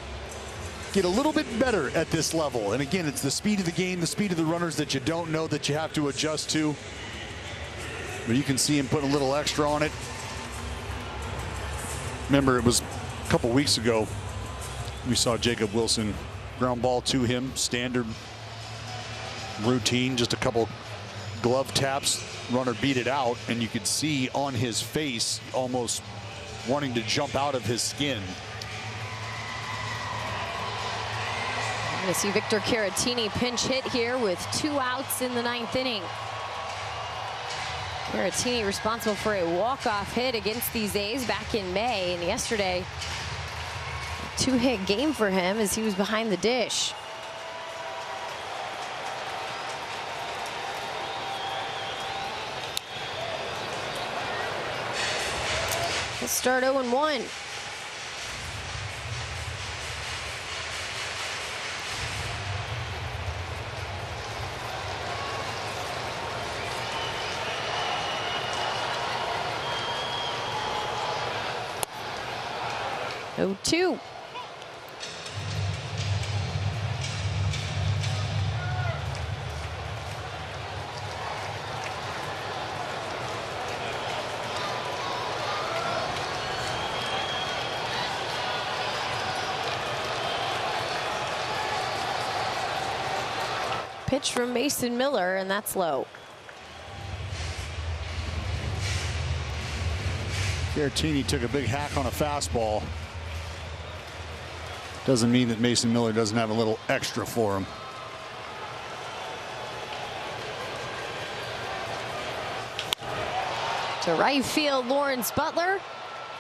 get a little bit better at this level. And again, it's the speed of the game, the speed of the runners that you don't know that you have to adjust to. But you can see him putting a little extra on it. Remember, it was a couple weeks ago we saw Jacob Wilson ground ball to him, standard routine, just a couple glove taps, runner beat it out, and you could see on his face almost wanting to jump out of his skin. We're going to see Victor Caratini pinch hit here with 2 outs in the 9th inning. Caratini responsible for a walk-off hit against these A's back in May, and yesterday, a 2-hit game for him as he was behind the dish. Let's start 0-1. Oh, 2. Pitch from Mason Miller, and that's low. Caratini took a big hack on a fastball. Doesn't mean that Mason Miller doesn't have a little extra for him. To right field, Lawrence Butler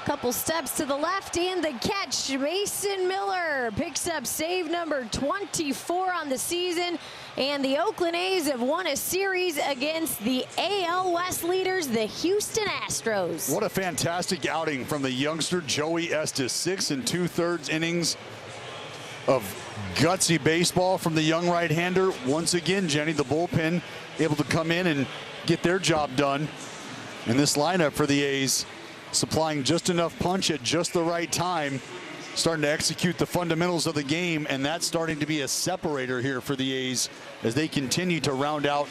Couple steps to the left and the catch. Mason Miller picks up save number 24 on the season. And the Oakland A's have won a series against the AL West leaders, the Houston Astros. What a fantastic outing from the youngster Joey Estes. 6 2/3 innings of gutsy baseball from the young right-hander. Once again, Jenny, the bullpen able to come in and get their job done. And this lineup for the A's supplying just enough punch at just the right time, starting to execute the fundamentals of the game, and that's starting to be a separator here for the A's as they continue to round out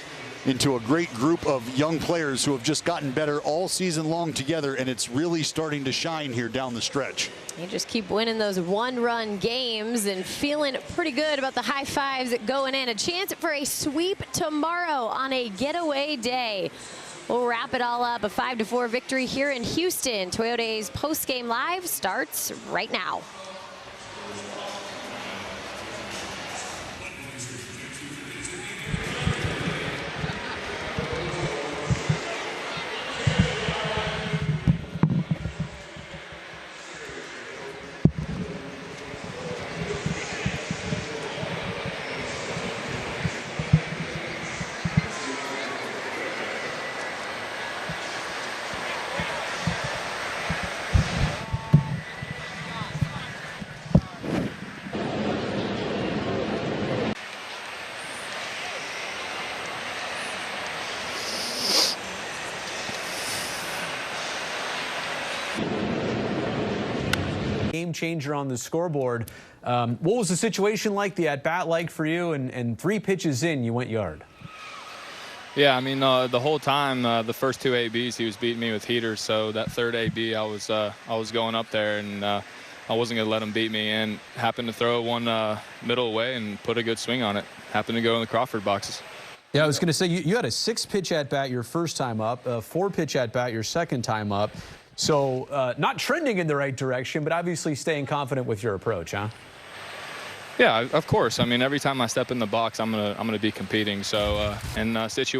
into a great group of young players who have just gotten better all season long together, and it's really starting to shine here down the stretch. You just keep winning those one-run games and feeling pretty good about the high fives going in. A chance for a sweep tomorrow on a getaway day. We'll wrap it all up. A 5-4 victory here in Houston. Toyota A's post-game live starts right now. Game changer on the scoreboard. What was the situation like, the at-bat like for you? And 3 pitches in, you went yard. Yeah, I mean, the whole time, the first 2 ABs, he was beating me with heaters. So that third AB, I was going up there, and I wasn't going to let him beat me. And happened to throw one middle away and put a good swing on it. Happened to go in the Crawford boxes. Yeah, I was going to say, you had a 6-pitch at-bat your first time up, a 4-pitch at-bat your second time up. So not trending in the right direction, but obviously staying confident with your approach, huh? Yeah, of course. I mean, every time I step in the box, I'm gonna be competing. So in situations